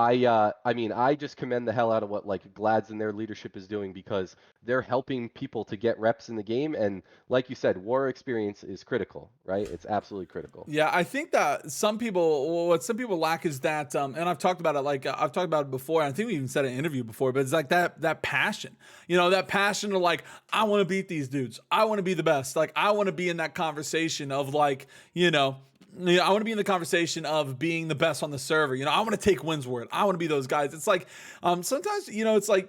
I mean, I just commend the hell out of what like Glads and their leadership is doing because they're helping people to get reps in the game, and like you said, war experience is critical, right? It's absolutely critical. Yeah, I think that what some people lack is that, and I've talked about it, like I've talked about it before. I think we even said it in an interview before, but it's like that passion, that passion to like, I want to beat these dudes. I want to be the best. Like, I want to be in that conversation of like, I want to be in the conversation of being the best on the server. I want to take wins for it. I want to be those guys. It's like, sometimes, it's like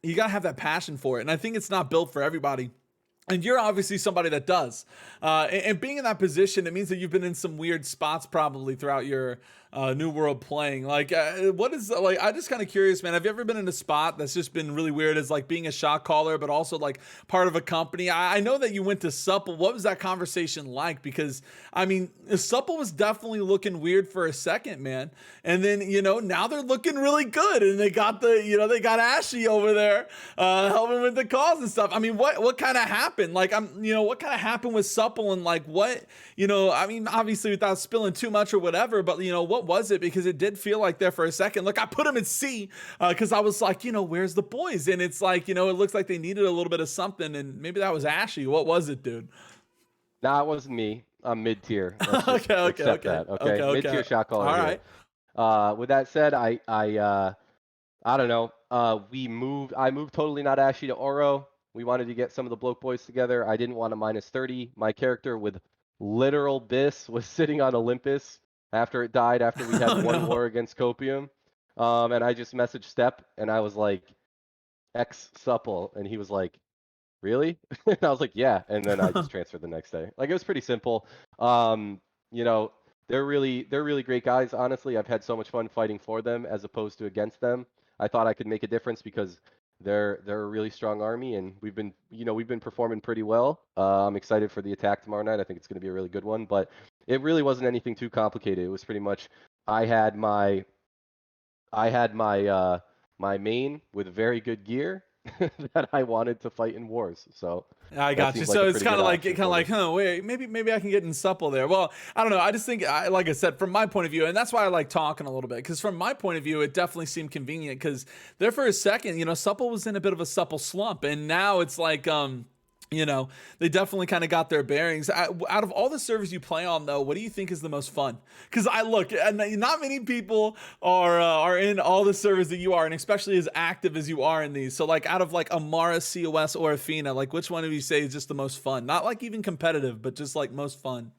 you gotta have that passion for it, and I think it's not built for everybody. And you're obviously somebody that does. And being in that position, it means that you've been in some weird spots probably throughout your New World playing. Like, what is, like, I'm just kind of curious, man. Have you ever been in a spot that's just been really weird as, like, being a shot caller, but also, like, part of a company? I know that you went to Supple. What was that conversation like? Because, I mean, Supple was definitely looking weird for a second, man. And then, now they're looking really good. And they got they got Ashy over there helping with the calls and stuff. I mean, what kind of happened? Like, what kind of happened with Supple and, like, what, I mean, obviously without spilling too much or whatever, but, what was it? Because it did feel like there for a second. Look, I put them in C because I was like, where's the boys? And it's like, it looks like they needed a little bit of something. And maybe that was Ashy. What was it, dude? Nah, it wasn't me. I'm mid tier. Let's just Okay, okay, accept okay, that. Okay, okay, mid okay. tier shot caller All here. right. With that said, I don't know. I moved totally not Ashy to Oro. We wanted to get some of the bloke boys together. I didn't want a -30. My character with literal Biss was sitting on Olympus after it died, after we had Oh one no. war against Copium. And I just messaged Step and I was like, X supple. And he was like, really? And I was like, yeah. And then I just transferred the next day. Like it was pretty simple. Um, you know, they're really great guys. Honestly, I've had so much fun fighting for them as opposed to against them. I thought I could make a difference because they're a really strong army, and we've been performing pretty well. I'm excited for the attack tomorrow night. I think it's going to be a really good one. But it really wasn't anything too complicated. It was pretty much I had my I had my main with very good gear that I wanted to fight in wars. So I that got you. seemed like So a it's pretty good option kind of for me. like, huh? Wait, maybe I can get in supple there. Well, I don't know. I just think, like I said, from my point of view, and that's why I like talking a little bit, because from my point of view, it definitely seemed convenient. Because there for a second, supple was in a bit of a supple slump, and now it's like, they definitely kind of got their bearings. Out of all the servers you play on, though, what do you think is the most fun? Because I look, and not many people are in all the servers that you are, and especially as active as you are in these. So, like, out of like Amara, COS, or Athena, like, which one of you say is just the most fun? Not like even competitive, but just like most fun.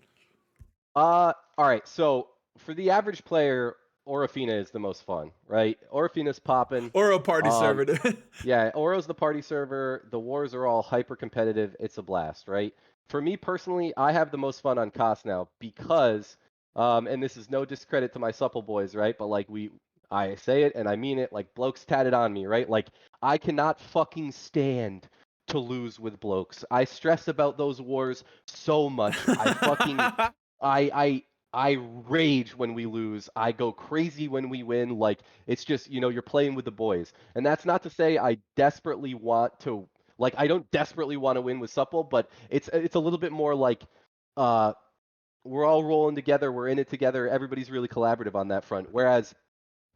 All right. So for the average player, Orofina is the most fun, right? Orofina's popping. Or a party Um, server. yeah, Oro's the party server. The wars are all hyper competitive. It's a blast, right? For me personally, I have the most fun on COS now because, and this is no discredit to my supple boys, right? But like I say it and I mean it. Like blokes tatted on me, right? Like I cannot fucking stand to lose with blokes. I stress about those wars so much. I I rage when we lose. I go crazy when we win. Like it's just, you're playing with the boys. And that's not to say I desperately want to like I don't desperately want to win with Supple, but it's a little bit more like uh we're all rolling together, we're in it together. Everybody's really collaborative on that front. Whereas,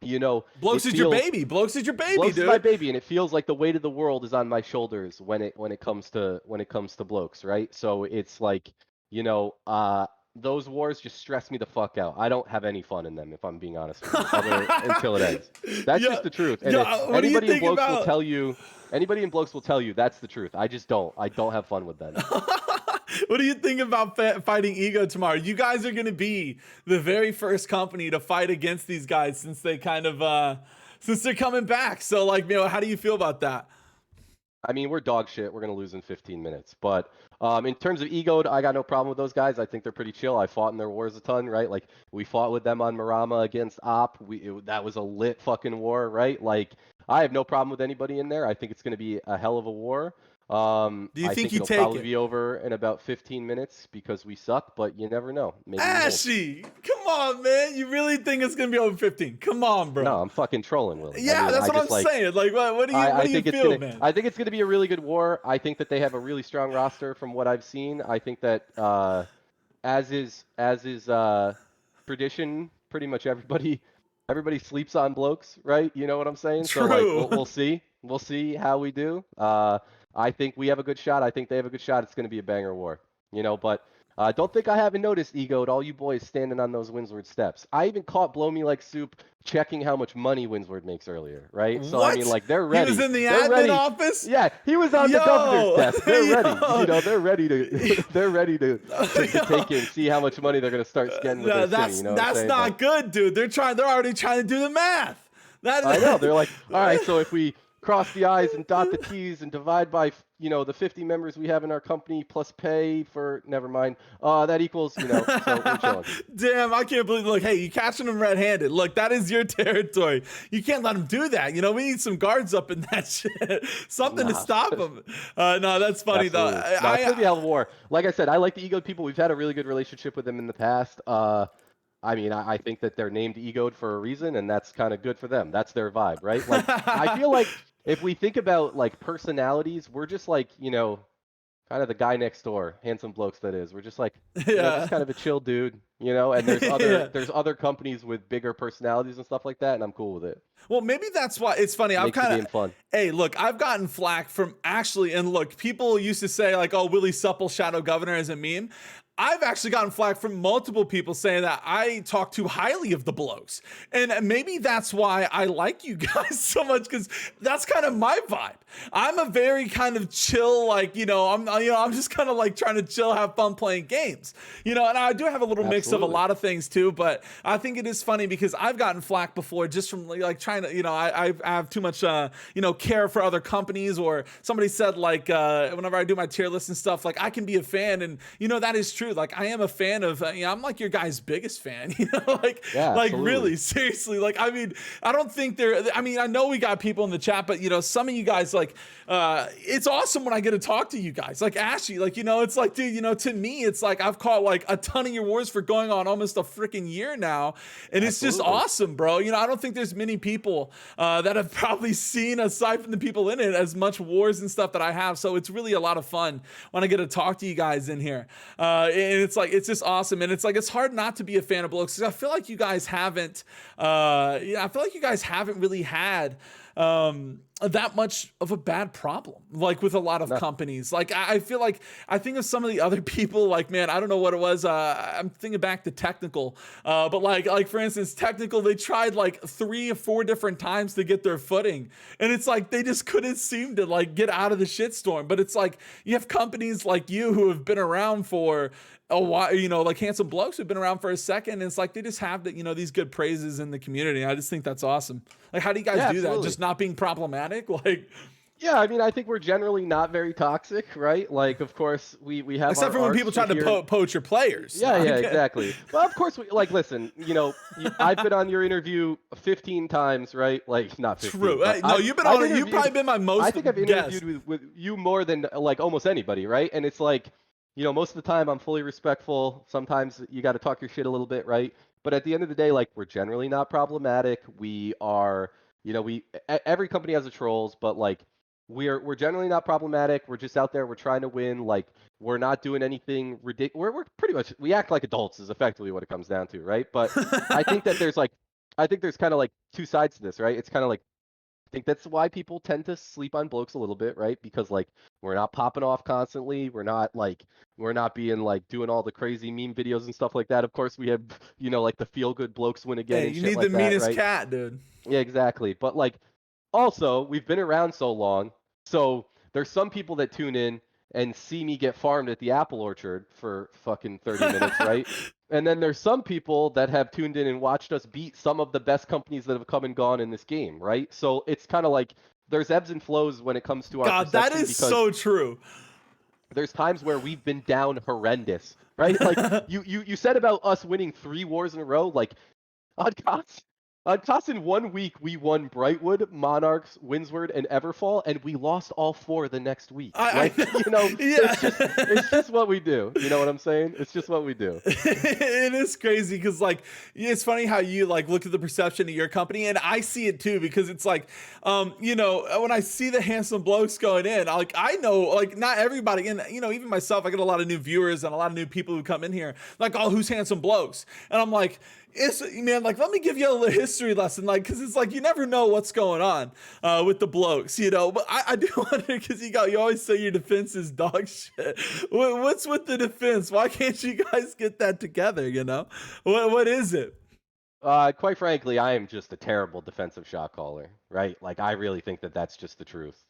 it Blokes is your feels baby. Blokes is your baby, Blokes is my dude. baby, and it feels like the weight of the world is on my shoulders when it comes to blokes, right? So it's like, those wars just stress me the fuck out. I don't have any fun in them, if I'm being honest with you, other until it ends. That's Yeah, just the truth. And yeah. What do you anybody in think blokes will about? tell you, that's the truth. I just don't. I don't have fun with them. What do you think about fighting Ego tomorrow? You guys are going to be the very first company to fight against these guys since they since they're coming back. So, like, how do you feel about that? I mean, we're dog shit. We're gonna lose in 15 minutes. But in terms of ego, I got no problem with those guys. I think they're pretty chill. I fought in their wars a ton, right? Like we fought with them on Marama against Op. That was a lit fucking war, right? Like I have no problem with anybody in there. I think it's gonna be a hell of a war. Do you I think think you it'll take probably it? be over in about 15 minutes because we suck, but you never know. Maybe we hold. Ashy, come on, man. You really think it's going to be over 15? Come on, No, bro. I'm fucking trolling, Willie. I Yeah, mean, that's I what I'm just like saying. Like, what I do you think it's feel, gonna man? I think it's gonna be a really good war. I think that they have a really strong roster from what I've seen. I think that as is tradition, pretty much everybody sleeps on blokes, right? You know what I'm saying? So like True. we'll see. We'll see how we do. I think we have a good shot. I think they have a good shot. It's gonna be a banger war. But don't think I haven't noticed, Ego, to all you boys standing on those Windsward steps. I even caught Blow Me Like Soup checking how much money Windsward makes earlier, right? So I mean, What? like they're He was ready. in the They're admin ready. office? Yeah, he was on the governor's Yo, desk. They're ready. yo, They're ready to they're ready to take yo. in, see how much money they're gonna start getting with No, their city. You know what I'm that's saying? But not good, dude. They're already trying to do the math. I know. That They're like, all right, so if we cross the I's and dot the T's and divide by, the 50 members we have in our company plus pay for, never mind, that equals, so we're chilling. Damn, I can't believe. Look, hey, you catching him red-handed. Look, that is your territory. You can't let him do that. We need some guards up in that shit. Something to Nah, stop him. No, that's funny though. absolutely. No, it's gonna be a hell of a war. Like I said, I like the Ego people. We've had a really good relationship with them in the past. I mean, I think that they're named Egoed for a reason, and that's kind of good for them. That's their vibe, right? Like, I feel like if we think about like personalities, we're just like, kind of the guy next door, handsome blokes that is. We're just like, just Yeah, kind of a chill dude, and there's other yeah. there's other companies with bigger personalities and stuff like that, and I'm cool with it. Well, maybe that's why it's funny. I've Makes the kind of, game fun. hey, look, I've gotten flack from actually, and look, people used to say like, "Oh, Willie Supple Shadow Governor" as a meme. I've actually gotten flack from multiple people saying that I talk too highly of the blokes. And maybe that's why I like you guys so much, because that's kind of my vibe. I'm a very kind of chill, like, I'm just kind of like trying to chill, have fun playing games, and I do have a little mix of a lot of things too, but I think it is funny because I've gotten flack before just from like trying to, I have too much, care for other companies, or somebody said like, whenever I do my tier list and stuff, like I can be a fan, and that is true. Like I am a fan of, I'm like your guys' biggest fan, like, Yeah, like absolutely. really seriously. Like, I mean, I don't think I know we got people in the chat, but some of you guys, like, it's awesome when I get to talk to you guys, like Ashy, like, it's like, dude, to me, it's like, I've caught like a ton of your wars for going on almost a freaking year now. And it's just awesome, bro. I don't think there's many people, that have probably seen, aside from the people in it, as much wars and stuff that I have. So it's really a lot of fun when I get to talk to you guys in here. And it's like, it's just awesome. And it's like, it's hard not to be a fan of blokes, because I feel like you guys haven't, really had, that much of a bad problem, like with a lot of companies. Like I feel like, I think of some of the other people, like, man, I don't know what it was. I'm thinking back to Technical, but like for instance, Technical, they tried like 3 or 4 different times to get their footing, and it's like they just couldn't seem to like get out of the shitstorm. But it's like you have companies like you who have been around for a while, like Handsome Blokes who've been around for a second, and it's like they just have these good praises in the community. I just think that's awesome. Like, how do you guys do that? Just not being problematic? Like, yeah, I mean, I think we're generally not very toxic, right? Like, of course, we have except for when people try to poach your players. Yeah, yeah, exactly. Well, of course, listen, I've been on your interview 15 times, right? Like, not 15. True. No, you've been on it. You've probably been my most. I think I've interviewed with you more than like almost anybody, right? And it's like, most of the time I'm fully respectful. Sometimes you got to talk your shit a little bit, right? But at the end of the day, like, we're generally not problematic. We are, every company has a trolls, but like, we're generally not problematic. We're just out there. We're trying to win. Like, we're not doing anything ridiculous. We're pretty much, we act like adults is effectively what it comes down to, right? But I think that there's kind of like 2 sides to this, right? It's kind of like, I think that's why people tend to sleep on blokes a little bit, right? Because like, we're not popping off constantly. We're not being like doing all the crazy meme videos and stuff like that. Of course, we have, like the feel good blokes win again. Hey, and you shit need like the that, meanest right? cat, dude. Yeah, exactly. But like, also, we've been around so long, so there's some people that tune in and see me get farmed at the apple orchard for fucking 30 minutes, right? And then there's some people that have tuned in and watched us beat some of the best companies that have come and gone in this game, right? So it's kind of like there's ebbs and flows when it comes to our God, that is so true. There's times where we've been down horrendous, right? Like you said about us winning 3 wars in a row, like on Cost in 1 week, we won Brightwood, Monarchs, Windsward, and Everfall, and we lost all 4 the next week. Yeah. It's just what we do. You know what I'm saying? It's just what we do. It is crazy because, like, it's funny how you like look at the perception of your company, and I see it too, because it's like, when I see the Handsome Blokes going in, like, I know, like, not everybody, and even myself, I get a lot of new viewers and a lot of new people who come in here, like, oh, who's Handsome Blokes? And I'm like, man, like, let me give you a little history lesson, like, because it's like you never know what's going on with the blokes, But I do wonder, because you always say your defense is dog shit. What's with the defense? Why can't you guys get that together? What is it? Quite frankly, I am just a terrible defensive shot caller, right? Like, I really think that that's just the truth.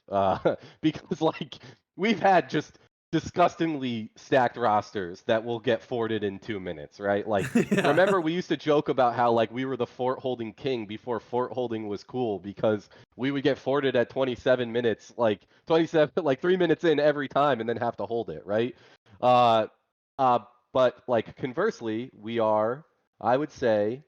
Because like, we've had just disgustingly stacked rosters that will get forted in 2 minutes, right? Like, Yeah. Remember we used to joke about how like we were the fort holding king before fort holding was cool, because we would get forted at 27 minutes, like 27, like 3 minutes in every time, and then have to hold it, right? Uh, but like conversely, I would say,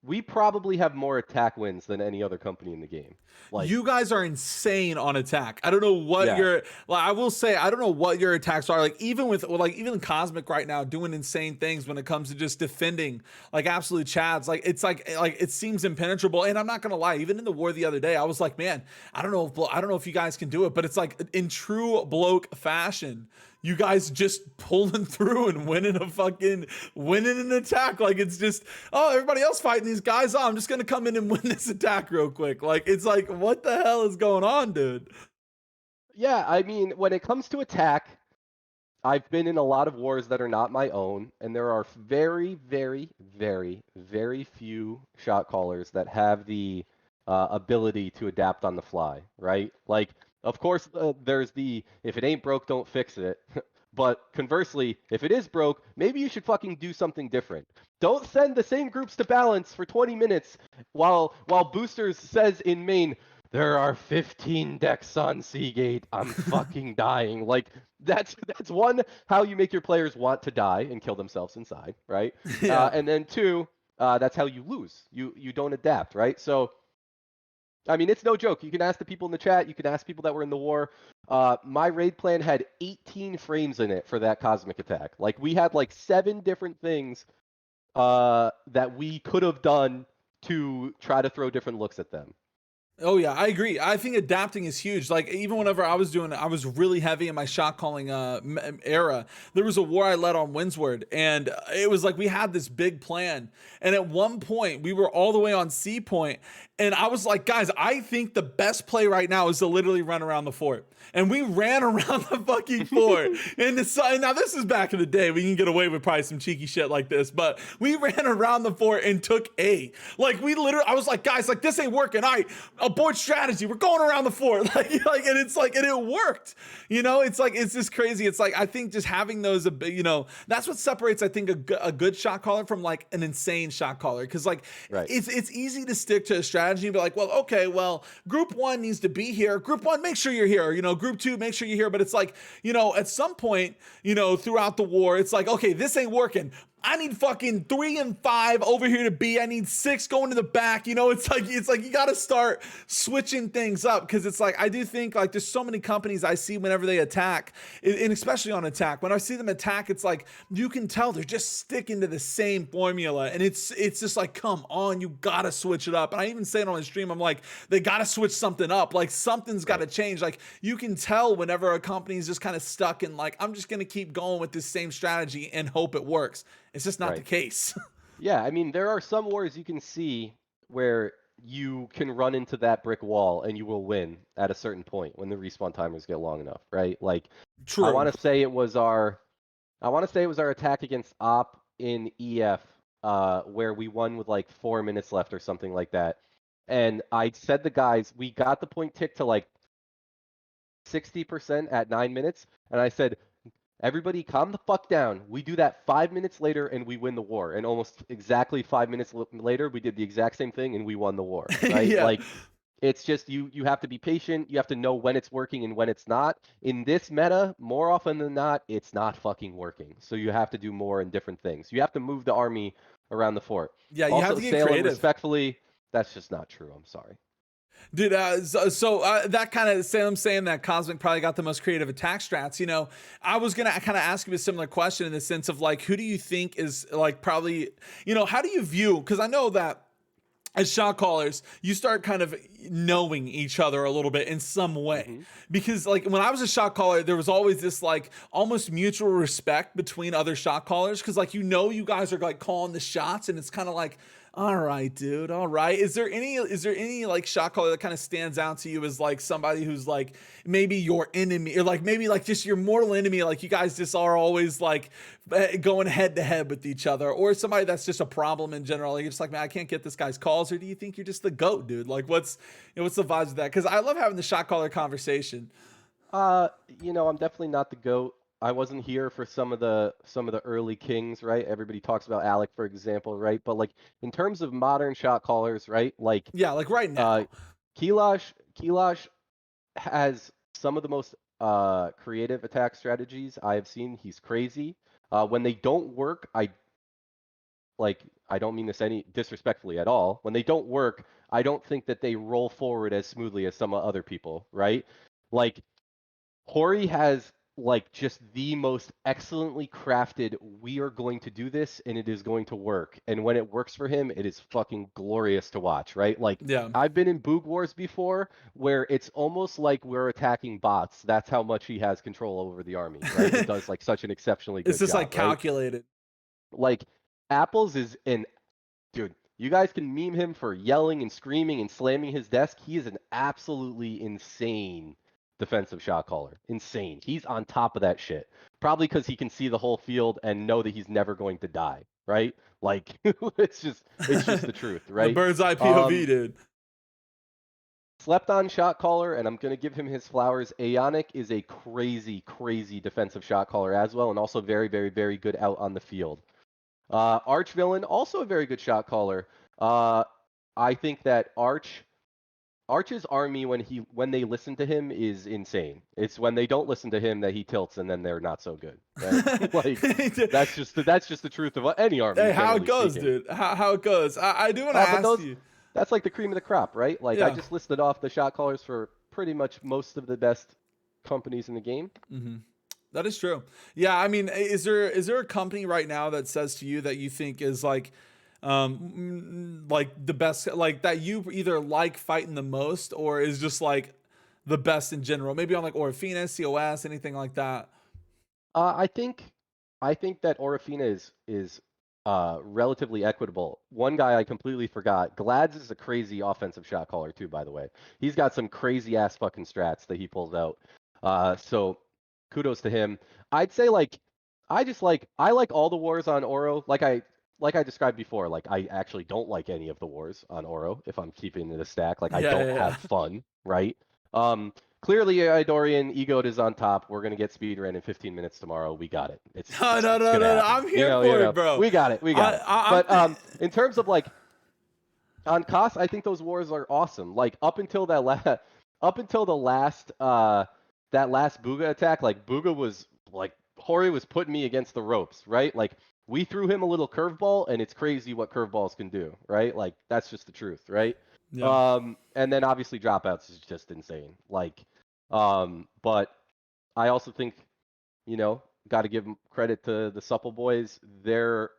we probably have more attack wins than any other company in the game. Like, you guys are insane on attack. I don't know what your, like, I will say, I don't know what your attacks are. Like, even Cosmic right now doing insane things when it comes to just defending like absolute chads. Like, it's like it seems impenetrable. And I'm not gonna lie, even in the war the other day, I was like, man, I don't know if you guys can do it, but it's like in true bloke fashion, you guys just pulling through and winning an attack. Like, it's just, oh, everybody else fighting these guys. Oh, I'm just going to come in and win this attack real quick. Like, it's like, what the hell is going on, dude? Yeah, I mean, when it comes to attack, I've been in a lot of wars that are not my own, and there are very, very, very, very few shot callers that have the ability to adapt on the fly, right? Like, of course, there's the if it ain't broke, don't fix it. But conversely, if it is broke, maybe you should fucking do something different. Don't send the same groups to balance for 20 minutes while Boosters says in main, there are 15 decks on Seagate. I'm fucking dying. Like that's one how you make your players want to die and kill themselves inside, right? Yeah. And then two, that's how you lose. You don't adapt, right? So I mean, it's no joke. You can ask the people in the chat. You can ask people that were in the war. My raid plan had 18 frames in it for that cosmic attack. Like we had like 7 different things that we could have done to try to throw different looks at them. Oh yeah, I agree. I think adapting is huge. Like even whenever I was doing, I was really heavy in my shot calling era. There was a war I led on Windsward, and it was like we had this big plan. And at one point, we were all the way on C point, and I was like, guys, I think the best play right now is to literally run around the fort. And we ran around the fucking fort. And now this is back in the day. We can get away with probably some cheeky shit like this, but we ran around the fort and took A. Like we literally, I was like, guys, like this ain't working. All right, abort strategy. We're going around the fort. And it's like, and it worked. You know, it's like, it's just crazy. It's like, I think just having those, you know, that's what separates, I think, a good shot caller from like an insane shot caller. Cause like, Right. it's easy to stick to a strategy and be like, well, okay, well, group one needs to be here. Group one, make sure you're here. You know, group two, make sure you're here. But it's like, you know, at some point, you know, throughout the war, it's like, okay, this ain't working. I need fucking 3 and 5 over here to B. I need 6 going to the back. You know, it's like you got to start switching things up, because it's like I do think like there's so many companies I see whenever they attack, and especially on attack. When I see them attack, it's like you can tell they're just sticking to the same formula, and it's just like, come on, you gotta switch it up. And I even say it on my stream, I'm like, they gotta switch something up. Like something's got to change. Like you can tell whenever a company's just kind of stuck in like, I'm just gonna keep going with this same strategy and hope it works. It's just not the Right. case. Yeah, I mean, there are some wars you can see where you can run into that brick wall and you will win at a certain point when the respawn timers get long enough, right? Like I True. want to say it was our attack against Op in EF where we won with like 4 minutes left or something like that. And I said the guys, we got the point tick to like 60% at 9 minutes, and I said, everybody calm the fuck down. We do that 5 minutes later and we win the war. And almost exactly 5 minutes later, we did the exact same thing and we won the war, right? Yeah. Like it's just you have to be patient. You have to know when it's working and when it's not. In this meta, more often than not, it's not fucking working. So you have to do more and different things. You have to move the army around the fort. Yeah, you have Also, to get Salem, creative. respectfully, that's just not true. I'm sorry. Dude, so that kind of Sam saying that Cosmic probably got the most creative attack strats. You know, I was gonna kind of ask you a similar question in the sense of like, who do you think is like probably, you know, how do you view? Because I know that as shot callers, you start kind of knowing each other a little bit in some way. Hmm. Because like when I was a shot caller, there was always this like almost mutual respect between other shot callers. Cause like, you know, you guys are like calling the shots, and it's kind of like, all right, dude, all right. Is there any like shot caller that kind of stands out to you as like somebody who's like maybe your enemy, or like maybe like just your mortal enemy? Like you guys just are always like going head to head with each other, or somebody that's just a problem in general? Like, you're just like, man, I can't get this guy's calls. Or do you think you're just the goat, dude? Like what's the vibes of that? Because I love having the shot caller conversation. I'm definitely not the GOAT. I wasn't here for some of the early kings, right? Everybody talks about Alec, for example, right? But like in terms of modern shot callers, right? Like Yeah, like right uh now. Kilash has some of the most creative attack strategies I have seen. He's crazy. When they don't work, I don't mean this any disrespectfully at all. When they don't work, I don't think that they roll forward as smoothly as some other people, right? Like Hori has like just the most excellently crafted, we are going to do this and it is going to work. And when it works for him, it is fucking glorious to watch, right? Like Yeah. I've been in Boog Wars before where it's almost like we're attacking bots. That's how much he has control over the army, right? He does like such an exceptionally It's good just like job, right? calculated. Like Apples is an dude, you guys can meme him for yelling and screaming and slamming his desk. He is an absolutely insane defensive shot caller. Insane. He's on top of that shit. Probably because he can see the whole field and know that he's never going to die, right? Like it's just the truth, The right? bird's eye POV, Um, dude. Slept on shot caller, and I'm gonna give him his flowers. Aeonic is a crazy, crazy defensive shot caller as well, and also very, very, very good out on the field. Arch villain, also a very good shot caller. Uh, I think that Arch's army when they listen to him is insane. It's when they don't listen to him that he tilts and then they're not so good, right? Like that's just the truth of any army, Hey, how it generally goes, speaking. dude? How it goes? I do want to But ask those you. that's like the cream of the crop, right? Like I Yeah. just listed off the shot callers for pretty much most of the best companies in the game. That is true. Yeah, I mean, is there a company right now that says to you that you think is like the best, like that you either like fighting the most, or is just like the best in general? Maybe on like Orfina, COS, anything like that. I think that Orofina is relatively equitable. One guy I completely forgot. Glads is a crazy offensive shot caller too, by the way. He's got some crazy ass fucking strats that he pulls out. So kudos to him. I'd say I like all the wars on Oro. Like I described before. Like I actually don't like any of the wars on Oro if I'm keeping it a stack. Like I Yeah, don't yeah, yeah. have fun, right? Um, Clearly, Idorian, Egoed is on top. We're gonna get speedrun in 15 minutes tomorrow. We got it. It's No, it's no, it's no, gonna no, no. happen. I'm here for it, bro. We got it. We got I, it. I I'm. But in terms of like on cost, I think those wars are awesome. Like up until the last that last Booga attack, like Booga was like Hori was putting me against the ropes, right? Like we threw him a little curveball, and it's crazy what curveballs can do, right? Like that's just the truth, right? Yeah. And then obviously dropouts is just insane. Like, but I also think, got to give 'em credit to the Supple Boys. They're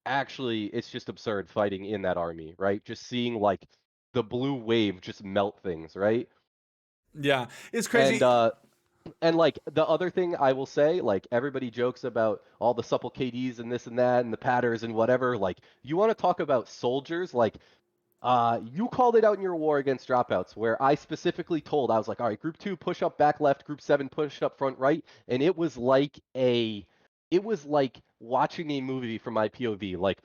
actually, it's just absurd fighting in that army, right? Just seeing like the blue wave just melt things, right? Yeah. It's And crazy. like the other thing I will say, like everybody jokes about all the supple KDs and this and that and the patters and whatever. Like you want to talk about soldiers, like you called it out in your war against dropouts, where I specifically told, I was like, all right, group 2 push up back left, group 7 push up front right, and it was like watching a movie from my POV. Like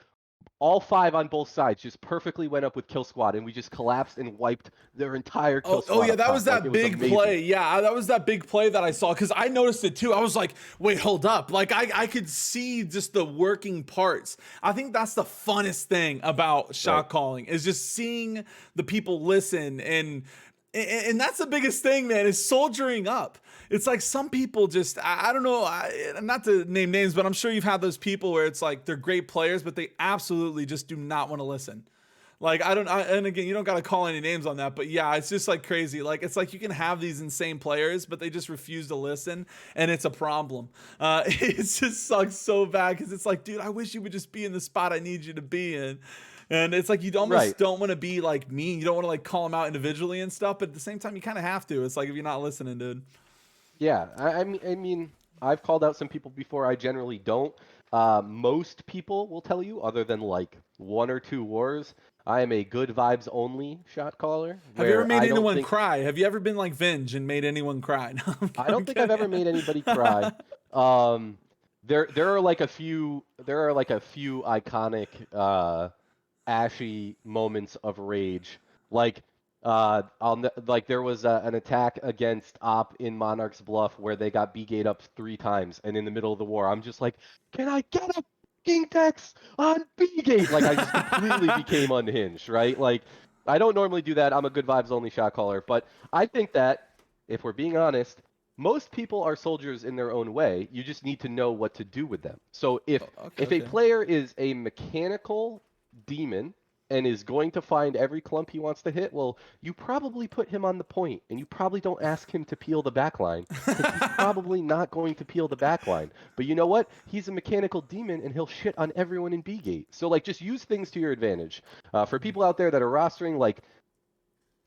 all 5 on both sides just perfectly went up with kill squad, and we just collapsed and wiped their entire kill Oh squad yeah, up that was top. Like it that was big amazing. play. Yeah, that was that big play that I saw because I noticed it too. I was like, wait, hold up. Like I could see just the working parts. I think that's the funnest thing about Right. shot calling is just seeing the people listen and that's the biggest thing, man, is soldiering up. It's like some people just, I don't know, not to name names, but I'm sure you've had those people where it's like they're great players, but they absolutely just do not want to listen. Like and again, you don't got to call any names on that, but yeah, it's just like crazy. Like it's like you can have these insane players, but they just refuse to listen, and it's a problem. It just sucks so bad because it's like, dude, I wish you would just be in the spot I need you to be in. And it's like you Right. almost don't want to be like mean. You don't want to like call them out individually and stuff, but at the same time, you kind of have to. It's like if you're not listening, dude. Yeah, I mean, I've called out some people before. I generally don't. Most people will tell you, other than like 1 or 2 wars, I am a good vibes only shot caller, Have you ever where made anyone cry? Have you ever been like Venge and made anyone cry? No, I I'm don't think I've kidding. ever made anybody cry. Um, there are like a few iconic Ashy moments of rage. Like like there was an attack against Op in Monarch's Bluff where they got B gate up 3 times, and in the middle of the war, I'm just like, can I get a fucking text on B gate? Like I just completely became unhinged, right? Like I don't normally do that. I'm a good vibes only shot caller, but I think that if we're being honest, most people are soldiers in their own way. You just need to know what to do with them. So Okay, if a okay. player is a mechanical demon and is going to find every clump he wants to hit, well, you probably put him on the point, and you probably don't ask him to peel the back line, because he's probably not going to peel the back line. But you know what? He's a mechanical demon, and he'll shit on everyone in B gate. So like, just use things to your advantage. For people out there that are rostering, like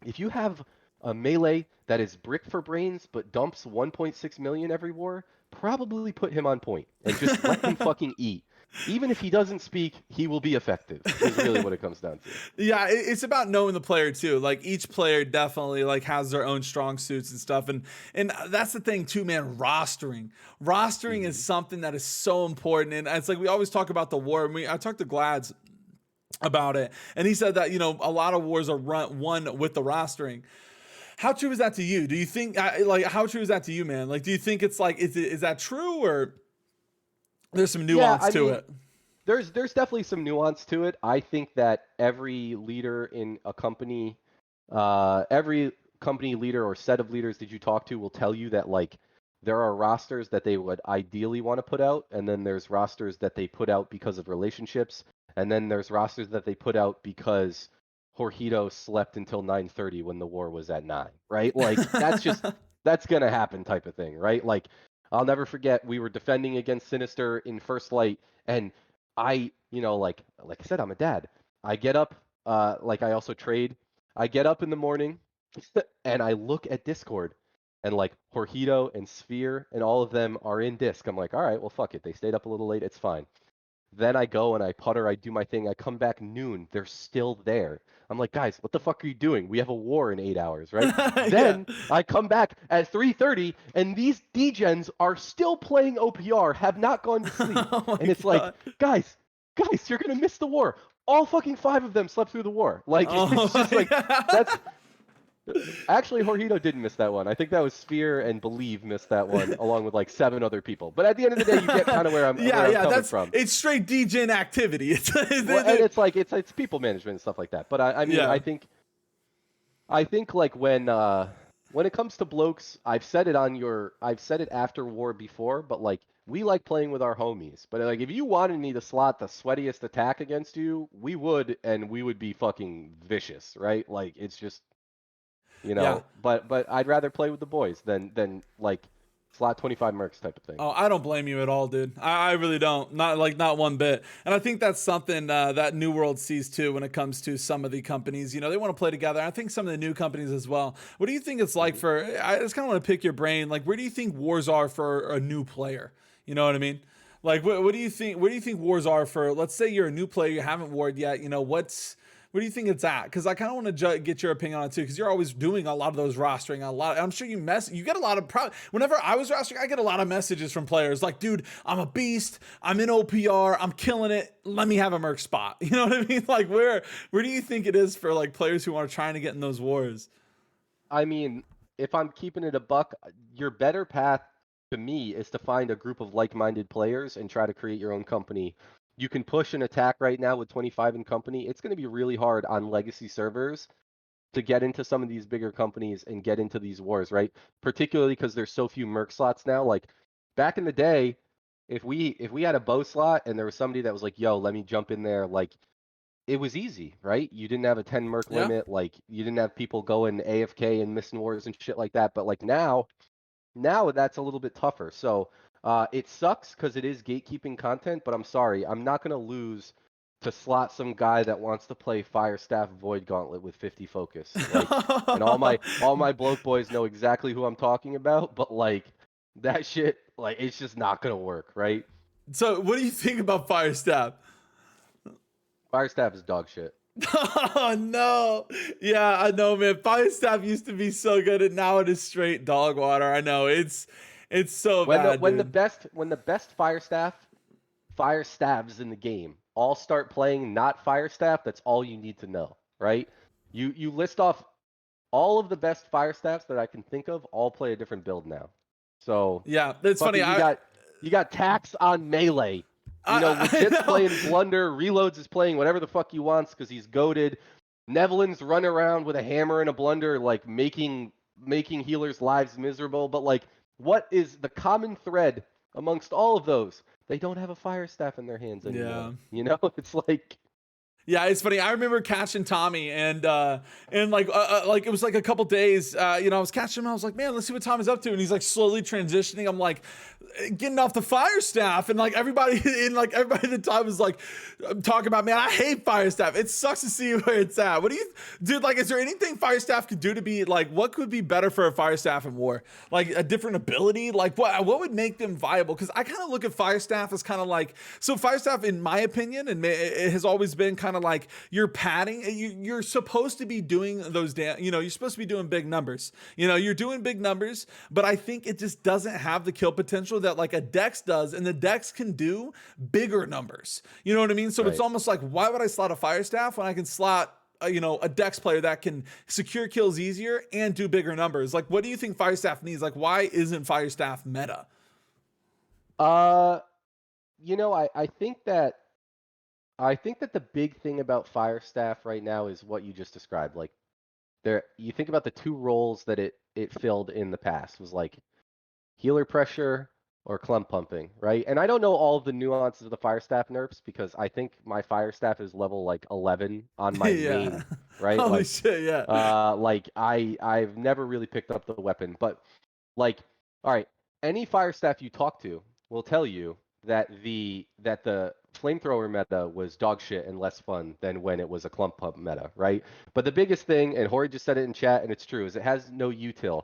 if you have a melee that is brick for brains but dumps 1.6 million every war, probably put him on point and just let him fucking eat. Even if he doesn't speak, he will be effective. Is really what it comes down to. Yeah, it's about knowing the player too. Like each player definitely like has their own strong suits and stuff, and that's the thing too, man. Rostering is Hmm. something that is so important, and it's like we always talk about the war. And I talked to Glads about it, and he said that a lot of wars are won with the rostering. How true is that to you? Do you think like how true is that to you, man? Like, do you think it's like is that true or there's some Yeah, nuance I to mean, it? there's definitely some nuance to it. I think that every company leader or set of leaders that you talk to will tell you that like there are rosters that they would ideally want to put out, and then there's rosters that they put out because of relationships, and then there's rosters that they put out because Jorgito slept until 9:30 when the war was at 9, right? Like that's gonna happen type of thing, right? Like I'll never forget we were defending against Sinister in First Light, and like I said, I'm a dad. I get up, like I also trade. I get up in the morning and I look at Discord, and like Jorgito and Sphere and all of them are in Disc. I'm like, all right, well, fuck it. They stayed up a little late. It's fine. Then I go and I putter. I do my thing. I come back noon. They're still there. I'm like, guys, what the fuck are you doing? We have a war in 8 hours, right? Yeah. Then I come back at 3:30, and these degens are still playing OPR, have not gone to sleep. Oh my And it's like, god. guys, you're gonna miss the war. All fucking 5 of them slept through the war. Like, Oh it's just my like god. that's actually, Jorgito didn't miss that one. I think that was Sphere and Believe missed that one, along with like 7 other people. But at the end of the day, you get kind of where I'm Yeah, where I'm yeah, coming that's from. it's straight DJing activity. It's Well, and it's like it's people management and stuff like that. But I mean, yeah. I think like when it comes to blokes, I've said it after war before, but like we like playing with our homies. But like if you wanted me to slot the sweatiest attack against you, we would, and we would be fucking vicious, right? Like it's just Yeah. but I'd rather play with the boys than like slot 25 mercs type of thing. Oh, I don't blame you at all, dude. I really don't. Not one bit. And I think that's something that New World sees too when it comes to some of the companies. They want to play together. I think some of the new companies as well. What do you think it's like Hmm. for? I just kind of want to pick your brain. Like, where do you think wars are for a new player? You know what I mean? Like, what do you think? Where do you think wars are for? Let's say you're a new player, you haven't warred yet. Where do you think it's at? Because I kind of want to get your opinion on it too. Because you're always doing a lot of those rostering. A lot. I'm sure you get a lot of. Whenever I was rostering, I get a lot of messages from players like, "Dude, I'm a beast. I'm in OPR. I'm killing it. Let me have a merc spot." You know what I mean? Like, where do you think it is for like players who are trying to get in those wars? I mean, if I'm keeping it a buck, your better path to me is to find a group of like-minded players and try to create your own company. You can push an attack right now with 25 in company. It's going to be really hard on legacy servers to get into some of these bigger companies and get into these wars, right? Particularly because there's so few merc slots now. Like back in the day, if we had a bow slot and there was somebody that was like, "Yo, let me jump in there," like it was easy, right? You didn't have a 10 merc Yeah. limit, like you didn't have people going AFK and missing wars and shit like that. But like now that's a little bit tougher. So it sucks because it is gatekeeping content, but I'm sorry, I'm not gonna lose to slot some guy that wants to play Firestaff Void Gauntlet with 50 focus. Like, and all my bloke boys know exactly who I'm talking about, but like that shit, like it's just not gonna work, right? So, what do you think about Fire Stab? Firestaff is dog shit. Oh no. Yeah, I know, man. Fire Stab used to be so good, and now it is straight dog water. I know it's so When the bad, when the dude. best when the best fire stabs in the game all start playing not fire staff, that's all you need to know, right? You list off all of the best fire staffs that I can think of, all play a different build now. So Yeah, that's funny. fucking you got tax on melee. I Legit's know. playing Blunder, Reloads is playing whatever the fuck he wants because he's goaded. Nevlin's run around with a hammer and a blunder, like making healers' lives miserable. But like, what is the common thread amongst all of those? They don't have a fire staff in their hands Yeah. anymore. It's like Yeah, it's funny. I remember catching Tommy, and like it was like a couple days. I was catching him. I was like, man, let's see what Tommy's up to, and he's like slowly transitioning. I'm like getting off the fire staff, and like everybody at the time was like talking about, man, I hate fire staff. It sucks to see where it's at. What do you, dude? Like, is there anything fire staff could do to be like, what could be better for a fire staff in war? Like a different ability? Like what would make them viable? Because I kind of look at fire staff as kind of like, so fire staff, in my opinion, and it has always been kind of like you're padding. You're supposed to be doing those you're supposed to be doing big numbers. You're doing big numbers, but I think it just doesn't have the kill potential that like a Dex does, and the Dex can do bigger numbers. You know what I mean? So it's Right. almost like, why would I slot a fire staff when I can slot a Dex player that can secure kills easier and do bigger numbers? Like, what do you think fire staff needs? Like, why isn't fire staff meta? Uh, I think that the big thing about fire staff right now is what you just described. Like you think about the two roles that it filled in the past was like healer pressure or clump pumping, right? And I don't know all of the nuances of the fire staff nerfs because I think my fire staff is level like 11 on my Yeah. main, right? Holy shit, yeah. Like I've never really picked up the weapon, but like, all right, any fire staff you talk to will tell you that the flamethrower meta was dog shit and less fun than when it was a clump pump meta, right? But the biggest thing, and Hori just said it in chat, and it's true, is it has no util.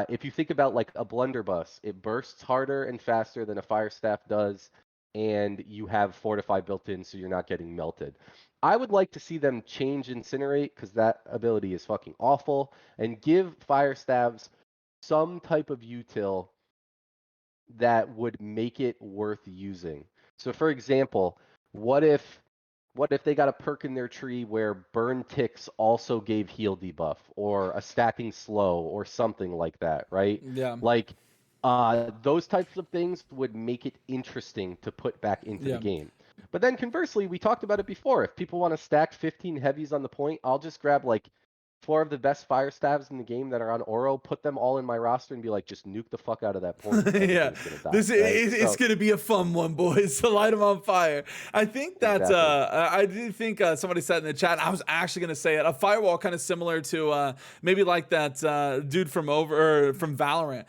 If you think about like a blunderbuss, it bursts harder and faster than a fire staff does, and you have fortify built in, so you're not getting melted. I would like to see them change incinerate because that ability is fucking awful, and give fire staffs some type of util that would make it worth using. So for example, what if they got a perk in their tree where burn ticks also gave heal debuff or a stacking slow or something like that, right? Yeah. Like those types of things would make it interesting to put back into the Yeah. game. But then conversely, we talked about it before. If people want to stack 15 heavies on the point, I'll just grab like 4 of the best fire staves in the game that are on Oro, put them all in my roster, and be like, just nuke the fuck out of that point. Yeah, Everything's gonna die, right? it's So gonna be a fun one, boys. To light them on fire. I think that exactly. I do think somebody said in the chat. I was actually gonna say it. A firewall kind of similar to maybe like that dude from from Valorant.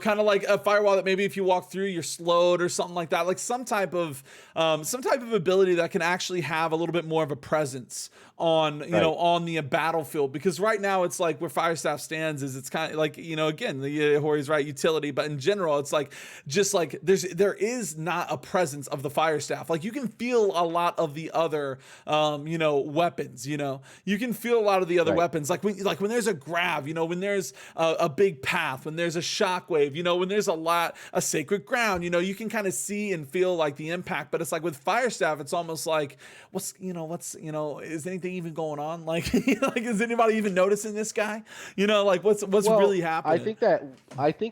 Kind of like a firewall that maybe if you walk through, you're slowed or something like that. Like some type of ability that can actually have a little bit more of a presence on Right. on the battlefield, because right now it's like where fire staff stands is it's kind of like again the Hori's right, utility, but in general it's like just like there is not a presence of the fire staff. Like you can feel a lot of the other weapons. You can feel a lot of the other Right. weapons, like when there's a grab, when there's a big path, when there's a shockwave, when there's a sacred ground, you can kind of see and feel like the impact. But it's like with fire staff, it's almost like what's is anything even going on? Like, like is anybody even noticing this guy? Like what's Well, really happening?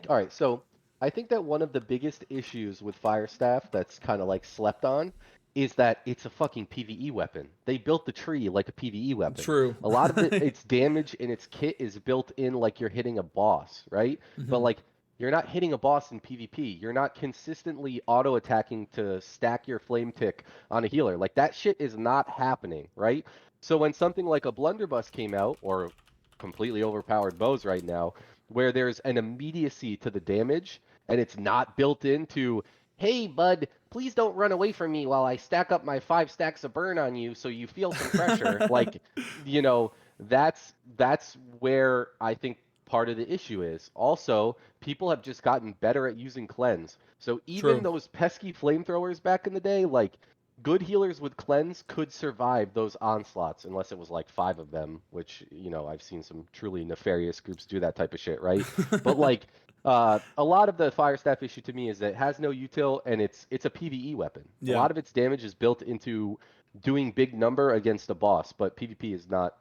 all right, so I think that one of the biggest issues with fire staff that's kind of like slept on is that it's a fucking PvE weapon. They built the tree like a PvE weapon. True. A lot of its damage in its kit is built in like you're hitting a boss, right? But Mhm. like you're not hitting a boss in PvP. You're not consistently auto attacking to stack your flame tick on a healer. Like that shit is not happening, right? So when something like a blunderbuss came out, or completely overpowered bows right now, where there's an immediacy to the damage and it's not built into, hey bud, please don't run away from me while I stack up my 5 stacks of burn on you so you feel some pressure. Like, you know, that's where I think part of the issue is. Also, people have just gotten better at using cleanse. So even True. those pesky flamethrowers back in the day, like good healers with cleanse could survive those onslaughts unless it was like 5 of them, which I've seen some truly nefarious groups do that type of shit, right? But like a lot of the fire staff issue to me is that it has no util and it's a PvE weapon. A Yeah. lot of its damage is built into doing big number against a boss, but PvP is not.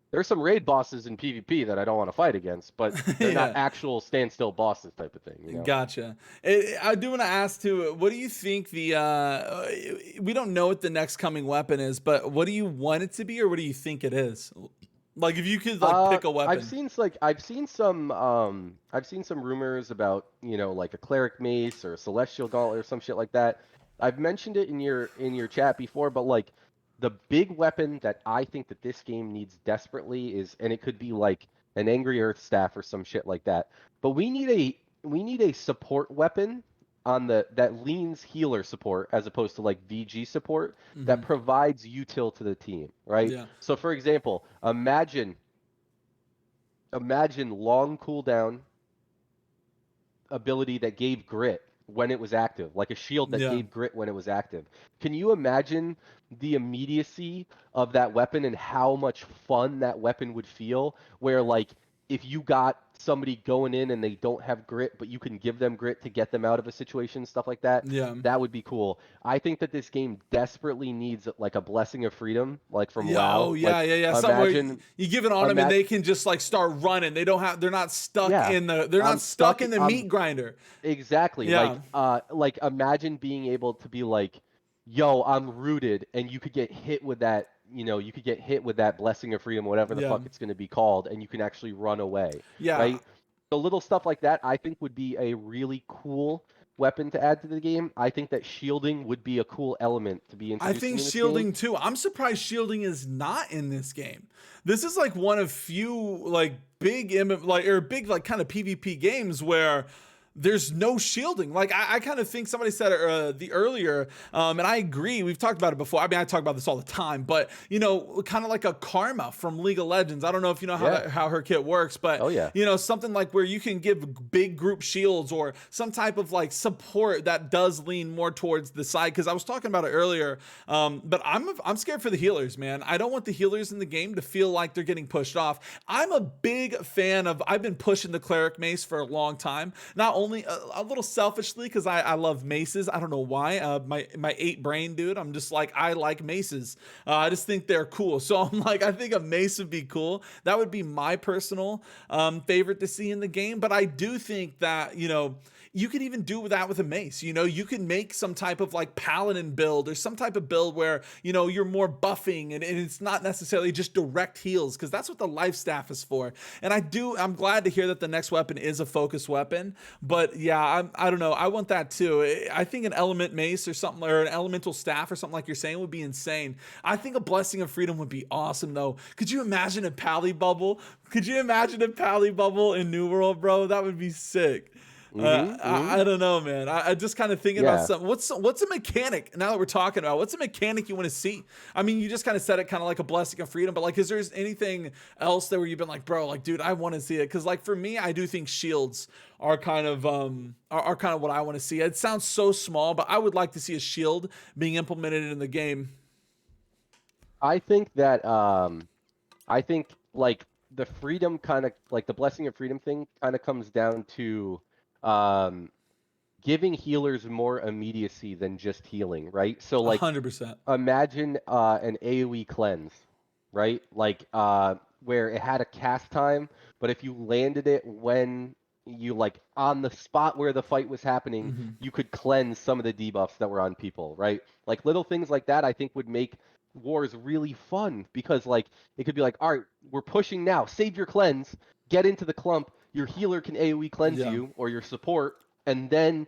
There's some raid bosses in PvP that I don't want to fight against, but they're not Yeah. actual standstill bosses type of thing. Gotcha. I do want to ask too. What do you think we don't know what the next coming weapon is, but what do you want it to be, or what do you think it is? Like if you could like pick a I've weapon. seen I've seen some rumors about, like a cleric mace or a celestial gauntlet or some shit like that. I've mentioned it in your chat before, but like the big weapon that I think that this game needs desperately is, and it could be like an Angry Earth staff or some shit like that. But we need a support weapon on the that leans healer support as opposed to like VG support that provides util to the team, right? Yeah. So for example, imagine long cooldown ability that gave grit when it was active, like a shield that Yeah. gave grit when it was active. Can you imagine the immediacy of that weapon and how much fun that weapon would feel? Where, like, if you got somebody going in and they don't have grit, but you can give them grit to get them out of a situation, stuff like that, Yeah. that would be cool. I think that this game desperately needs like a blessing of freedom, like from Yeah, oh WoW. yeah, Like, yeah, yeah. Somewhere imagine, you give it on them and imagine, they can just like start running. They don't have. They're not stuck yeah, in the. They're not I'm stuck stuck. in the meat grinder. Exactly. Yeah, Like imagine being able to be like, yo, I'm rooted, and you could get hit with that, you could get hit with that blessing of freedom, whatever the yeah, fuck it's going to be called, and you can actually run away, yeah. right? So little stuff like that, I think would be a really cool weapon to add to the game. I think that shielding would be a cool element to be I introducing think in this game. shielding too. I'm surprised shielding is not in this game. This is like one of few like big like or big like kind of PvP games where there's no shielding. Like I kind of think somebody said it the earlier, and I agree. We've talked about it before. I mean, I talk about this all the time, but kind of like a Karma from League of Legends. I don't know if you know Yeah. how her kit works, but Oh yeah. something like where you can give big group shields or some type of like support that does lean more towards the side. Because I was talking about it earlier, but I'm scared for the healers, man. I don't want the healers in the game to feel like they're getting pushed off. I'm a big fan of. I've been pushing the cleric mace for a long time. Not only a little selfishly because I love maces. I don't know why. My 8 brain dude. I'm just like I like maces. I just think they're cool. So I'm like I think a mace would be cool. That would be my personal favorite to see in the game. But I do think that you can even do that with a mace. You can make some type of like paladin build or some type of build where you're more buffing and it's not necessarily just direct heals because that's what the life staff is for. And I'm glad to hear that the next weapon is a focus weapon. But yeah, I don't know. I want that too. I think an element mace or something or an elemental staff or something like you're saying would be insane. I think a blessing of freedom would be awesome though. Could you imagine a pally bubble? Could you imagine a pally bubble in New World, bro? That would be sick. Mm-hmm. I don't know, man. I just kind of thinking about Yeah. something. What's a mechanic now that we're talking about? What's a mechanic you want to see? I mean, you just kind of said it kind of like a blessing of freedom, but like, is there anything else there where you've been like, bro, like, dude, I want to see it? Because like for me, I do think shields are kind of are kind of what I want to see. It sounds so small, but I would like to see a shield being implemented in the game. I think that I think like the freedom kind of like the blessing of freedom thing kind of comes down to um, giving healers more immediacy than just healing, right? So like 100%. imagine an AoE cleanse, right? Like where it had a cast time, but if you landed it when you like on the spot where the fight was happening, you could cleanse some of the debuffs that were on people, right? Like little things like that I think would make wars really fun because like it could be like, all right, we're pushing now, save your cleanse, get into the clump, your healer can AoE cleanse Yeah. you or your support, and then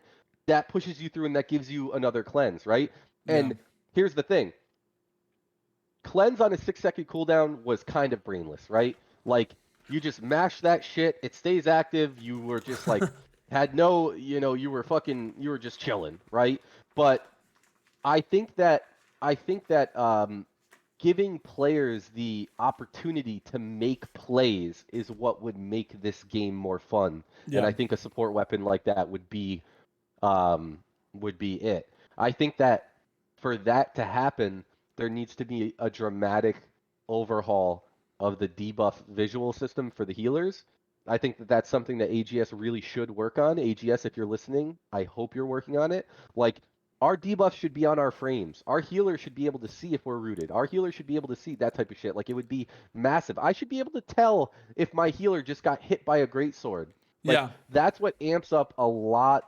that pushes you through and that gives you another cleanse, right? Yeah. And here's the thing. Cleanse on a 6-second cooldown was kind of brainless, right? Like you just mash that shit, it stays active, you were just like had no, you were just chilling, right? But I think that giving players the opportunity to make plays is what would make this game more fun. And Yeah. I think a support weapon like that um, would be it. I think that for that to happen, there needs to be a dramatic overhaul of the debuff visual system for the healers. I think that that's something that AGS really should work on. AGS, if you're listening, I hope you're working on it. Like, our debuffs should be on our frames. Our healer should be able to see if we're rooted. Our healer should be able to see that type of shit. Like, it would be massive. I should be able to tell if my healer just got hit by a greatsword. Like, Yeah. that's what amps up a lot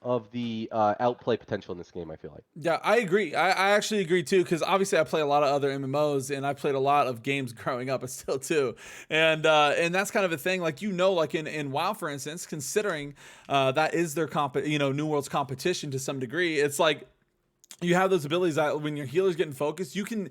of the outplay potential in this game, I feel like. Yeah, I agree. I actually agree too, because obviously I play a lot of other MMOs and I played a lot of games growing up, and still too. And that's kind of a thing, like like in WoW, for instance, considering that is their New World's competition to some degree. It's like you have those abilities that when your healer's getting focused, you can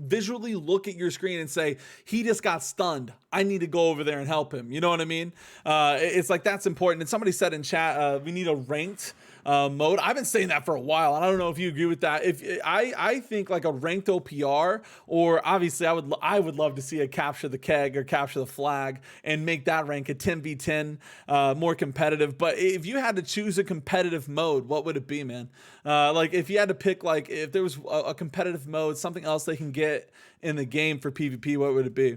visually look at your screen and say, he just got stunned. I need to go over there and help him. You know what I mean? It's like that's important. And somebody said in chat, we need a ranked mode. I've been saying that for a while, and I don't know if you agree with that. If I think like a ranked OPR, or obviously I would love to see a capture the keg or capture the flag and make that rank a 10v10 more competitive. But if you had to choose a competitive mode, what would it be, man? Like if you had to pick, like if there was a competitive mode, something else they can get in the game for PvP, what would it be?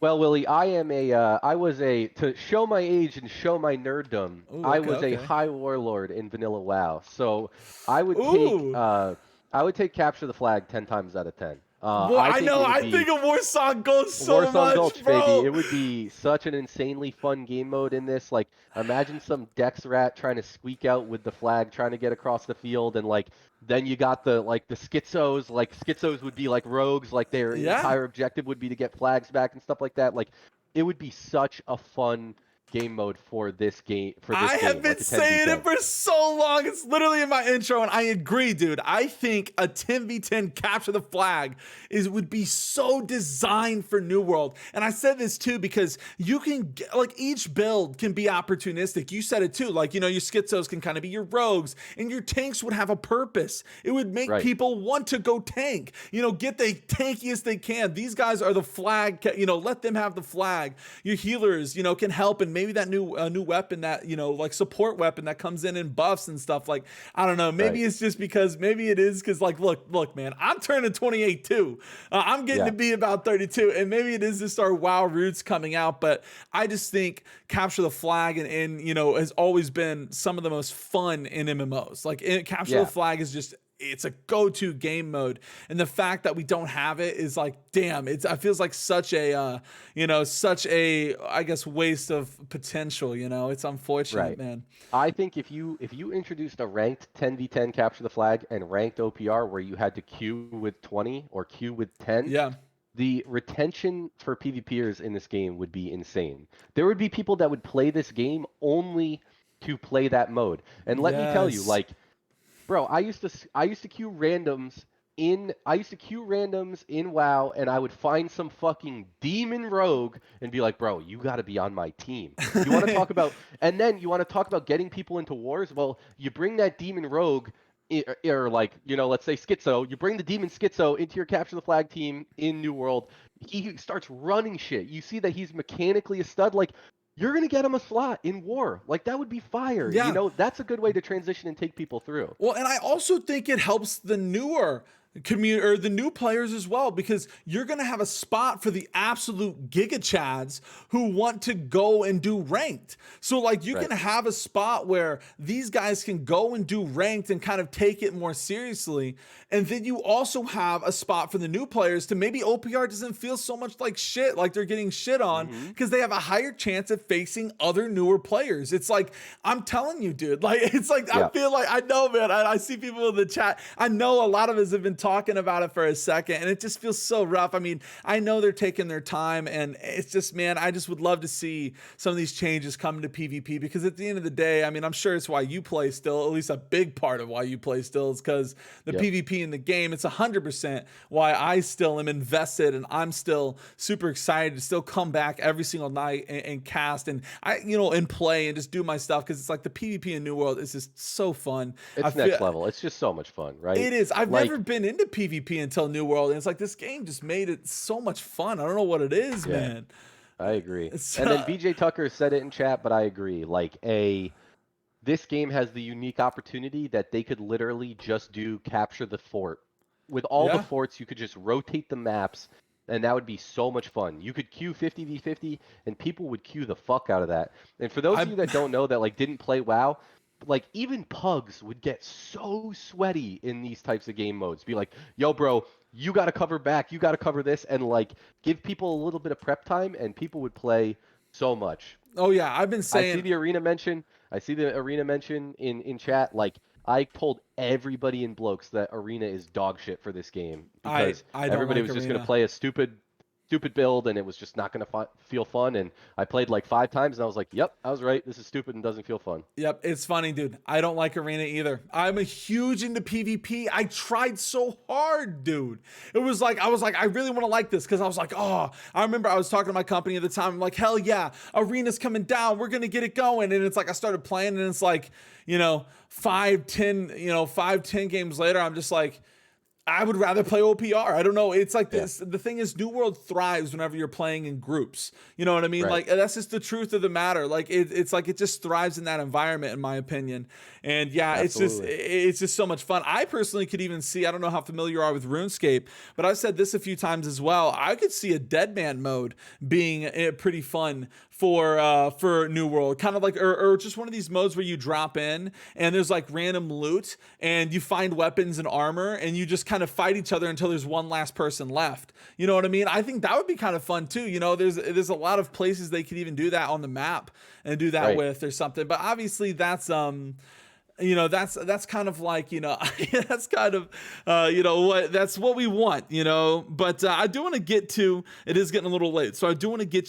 Well, Willie, I was to show my age and show my nerddom, Ooh, I okay, was a okay. high warlord in vanilla WoW. So I would take, Ooh. I would take capture the flag 10 times out of 10. Boy, I I think know. it would I be think of Warsaw Ghost so Warsaw much, Gulch, baby. bro. It would be such an insanely fun game mode in this. Like, imagine some Dex rat trying to squeak out with the flag, trying to get across the field, and like, then you got the schizos. Like, schizos would be like rogues, like their Yeah. entire objective would be to get flags back and stuff like that. Like, it would be such a fun game mode for this game, I have been like a saying it 10v10. for so long. It's literally in my intro, and I agree, dude. I think a 10v10 capture the flag would be so designed for New World. And I said this too because you can get, like each build can be opportunistic. You said it too. Like, your schizos can kind of be your rogues, and your tanks would have a purpose. It would make Right. people want to go tank. Get the tankiest they can. These guys are the flag. Let them have the flag. Your healers, can help, and maybe that new weapon that like support weapon that comes in and buffs and stuff. Like, I don't know, Right. maybe it's just because maybe it is because, like, look man, I'm turning 28 too. I'm getting Yeah. to be about 32, and maybe it is just our WoW roots coming out. But I just think capture the flag and has always been some of the most fun in MMOs. Like, capture the Yeah. flag is just, it's a go-to game mode, and the fact that we don't have it is like, damn, it feels like such a I guess waste of potential. It's unfortunate, Right. man. I think if you introduced a ranked 10v10 capture the flag and ranked OPR where you had to queue with 20 or queue with 10, Yeah. the retention for PvPers in this game would be insane. There would be people that would play this game only to play that mode. And let me tell you, Yes. like, bro, I used to queue randoms in WoW, and I would find some fucking demon rogue and be like, bro, you got to be on my team. You want to talk about, and then you want to talk about getting people into wars? Well, you bring that demon rogue, or like, let's say schizo. You bring the demon schizo into your capture the flag team in New World. He starts running shit. You see that he's mechanically a stud. Like, you're gonna get him a slot in war. Like, that would be fire. Yeah. That's a good way to transition and take people through. Well, and I also think it helps the newer community or the new players as well, because you're going to have a spot for the absolute giga chads who want to go and do ranked. So like you Right. can have a spot where these guys can go and do ranked and kind of take it more seriously. And then you also have a spot for the new players to maybe OPR doesn't feel so much like shit, like they're getting shit on, Mm-hmm. because they have a higher chance of facing other newer players. It's like, I'm telling you, dude, like, it's like, I Yeah. feel like, I know, man, I see people in the chat. I know a lot of us have been talking about it for a second, and it just feels so rough. I mean, I know they're taking their time, and it's just, man, I just would love to see some of these changes come to PvP, because at the end of the day, I mean, I'm sure it's why you play still, at least a big part of why you play still is because the Yep. PvP in the game. It's 100% why I still am invested, and I'm still super excited to still come back every single night and cast and and play and just do my stuff, because it's like the PvP in New World is just so fun. I It's feel next level. It's just so much fun, right? it is. I've Like, never been into PvP until New World, and it's like this game just made it so much fun. I don't know what it is, yeah, man. I agree. It's And then BJ Tucker said it in chat, but I agree. Like, this game has the unique opportunity that they could literally just do capture the fort. With all the yeah. forts, you could just rotate the maps, and that would be so much fun. You could queue 50v50, and people would queue the fuck out of that. And for those of I you that don't know, that like didn't play WoW, like even pugs would get so sweaty in these types of game modes. Be like, yo, bro, you got to cover back, you got to cover this, and like give people a little bit of prep time, and people would play so much. oh yeah, I've been I see saying the arena mention. I see the arena mention in chat. Like, I told everybody in Blokes that arena is dog shit for this game I because I don't everybody like was just gonna arena. play a stupid stupid build and it was just not going to feel fun. And I played like 5 times and I was like, yep, I was right. This is stupid and doesn't feel fun. Yep, it's funny, dude. I don't like arena either. I'm a huge into PvP. I tried so hard, dude. It was like I really want to like this because I was like, oh, I remember I was talking to my company at the time. I'm like, hell yeah, arena's coming down. We're gonna get it going. And it's like I started playing, and it's like, 5, 10 games later, I'm just like, I would rather play OPR. I don't know. It's like Yeah. this. The thing is, New World thrives whenever you're playing in groups. You know what I mean? Right. Like that's just the truth of the matter. Like it's like it just thrives in that environment, in my opinion. And yeah, Absolutely. it's just so much fun. I personally could even see. I don't know how familiar you are with RuneScape, but I've said this a few times as well. I could see a dead man mode being pretty fun for New World, kind of like or just one of these modes where you drop in and there's like random loot and you find weapons and armor and you just kind of fight each other until there's one last person left. You know what I mean? I think that would be kind of fun too. There's a lot of places they could even do that on the map and do that Right. with or something. But obviously that's kind of like that's kind of that's what we want, but I do want to get to it. Is getting a little late, so I do want to get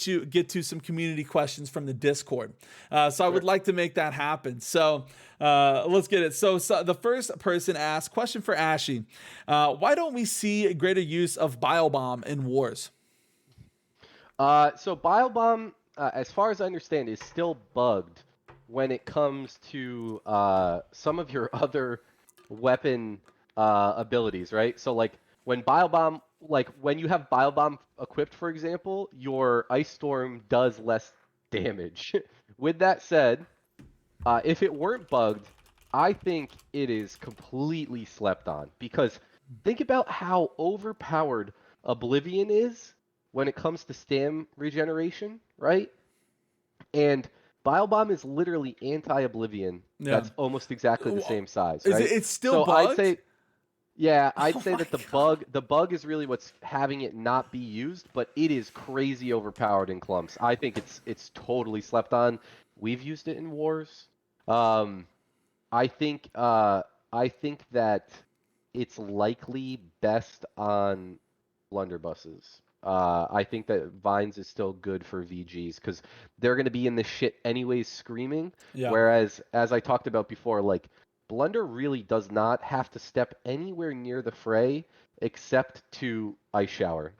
to some community questions from the Discord, so I would Sure. like to make that happen. So let's get it. So the first person asked, question for Ashy: why don't we see greater use of biobomb in wars? So Biobomb, as far as I understand, is still bugged when it comes to some of your other weapon abilities, right? So like when you have Biobomb equipped, for example, your Ice Storm does less damage. With that said, if it weren't bugged, I think it is completely slept on because think about how overpowered Oblivion is when it comes to stam regeneration, right? And Biobomb is literally anti-Oblivion. Yeah, That's almost exactly the same size, is it? right? It's still So I'd bugged. say, yeah, I'd Oh say my that the god. bug is really what's having it not be used, but it is crazy overpowered in clumps. I think it's totally slept on. We've used it in wars. Um, I think I think that it's likely best on blunderbusses. I think that Vines is still good for VGs because they're going to be in this shit anyways screaming. Yeah. Whereas, as I talked about before, like Blunder really does not have to step anywhere near the fray except to Ice Shower.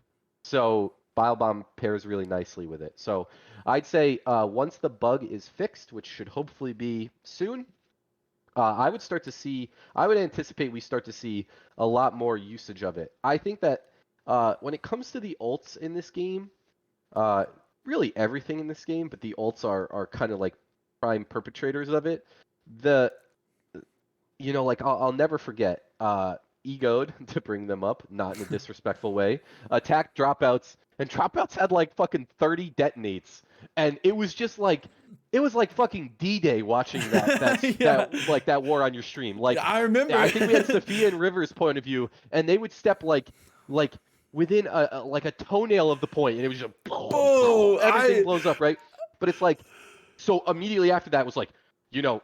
So Bomb pairs really nicely with it. So I'd say once the bug is fixed, which should hopefully be soon, I would anticipate we start to see a lot more usage of it. I think that when it comes to the ults in this game, uh, really everything in this game, but the ults are kind of like prime perpetrators of it. The like I'll never forget egoed to bring them up, not in a disrespectful way. Attack dropouts and dropouts had like fucking 30 detonates, and it was just like it was like fucking D-Day watching Yeah. that war on your stream. Yeah, Like I remember. I think we had Sophia and Rivers' point of view, and they would step like within like a toenail of the point, and it was just Oh, everything blows up, right? But it's like so immediately after that was like, you know,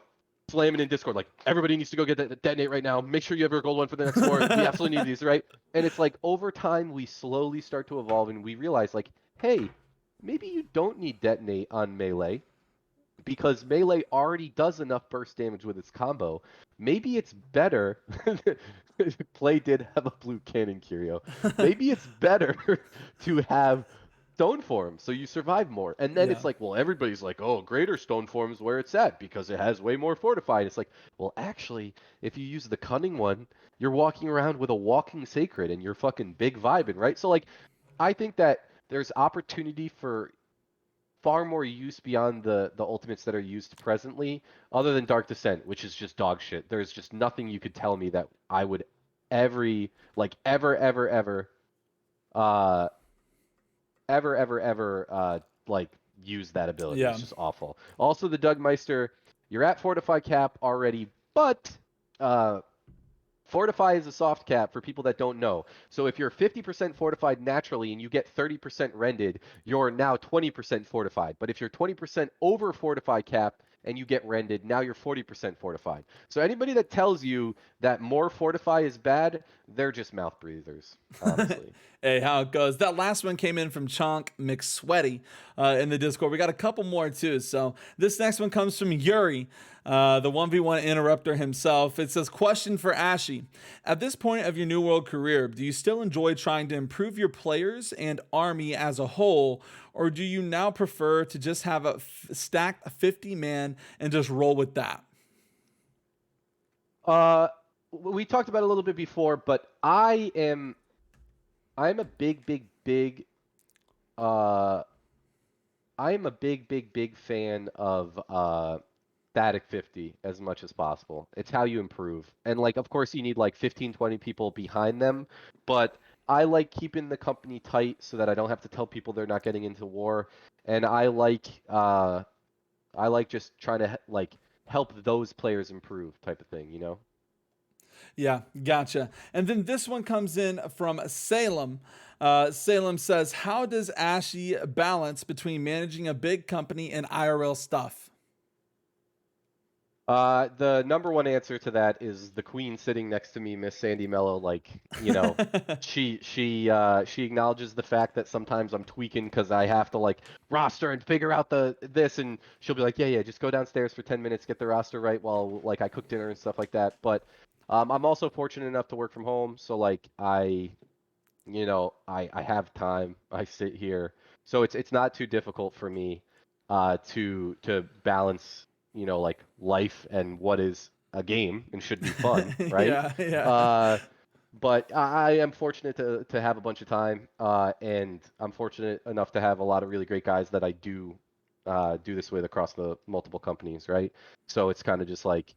slamming in Discord, like everybody needs to go get that detonate right now. Make sure you have your gold one for the next war. We absolutely need these, right? And it's like over time we slowly start to evolve and we realize like, hey, maybe you don't need detonate on melee because melee already does enough burst damage with its combo. Maybe it's better. Play did have a blue cannon, Curio. Maybe it's better to have stone form so you survive more. And then Yeah. it's like, well, everybody's like, oh, greater stone form is where it's at because it has way more fortified. It's like, well, actually, if you use the cunning one, you're walking around with a walking sacred and you're fucking big vibing, right? So like, I think that there's opportunity for far more use beyond the ultimates that are used presently, other than Dark Descent, which is just dog shit. There's just nothing you could tell me that I would ever uh like use that ability. Yeah. It's just awful. Also the Dugmeister, you're at Fortify cap already, but uh Fortify is a soft cap for people that don't know. So if you're 50% fortified naturally and you get 30% rended, you're now 20% fortified. But if you're 20% over fortify cap and you get rended, now you're 40% fortified. So anybody that tells you that more fortify is bad, they're just mouth breathers, honestly. Hey, how it goes. That last one came in from Chonk McSweaty in the Discord. We got a couple more too. So this next one comes from Yuri, the 1v1 interrupter himself. It says, question for Ashy. At this point of your New World career, do you still enjoy trying to improve your players and army as a whole, or do you now prefer to just have a stacked 50-man and just roll with that? We talked about it a little bit before, but I'm a big uh I am a big fan of static 50 as much as possible. It's how you improve. And like of course you need like 15, 20 people behind them, but I like keeping the company tight so that I don't have to tell people they're not getting into war. And I like just trying to like help those players improve type of thing, you know? Yeah, gotcha. And then this one comes in from Salem. Salem says, how does Ashy balance between managing a big company and IRL stuff? The number one answer to that is the queen sitting next to me, Miss Sandy Mello. Like, you know, she acknowledges the fact that sometimes I'm tweaking because I have to like roster and figure out this, and she'll be like, yeah, just go downstairs for 10 minutes, get the roster right while like I cook dinner and stuff like that. But I'm also fortunate enough to work from home, so like I have time. I sit here, so it's not too difficult for me to balance, like life and what is a game and should be fun, right? Yeah, yeah. Uh, but I am fortunate to have a bunch of time, and I'm fortunate enough to have a lot of really great guys that I do this with across the multiple companies, right? So it's kind of just like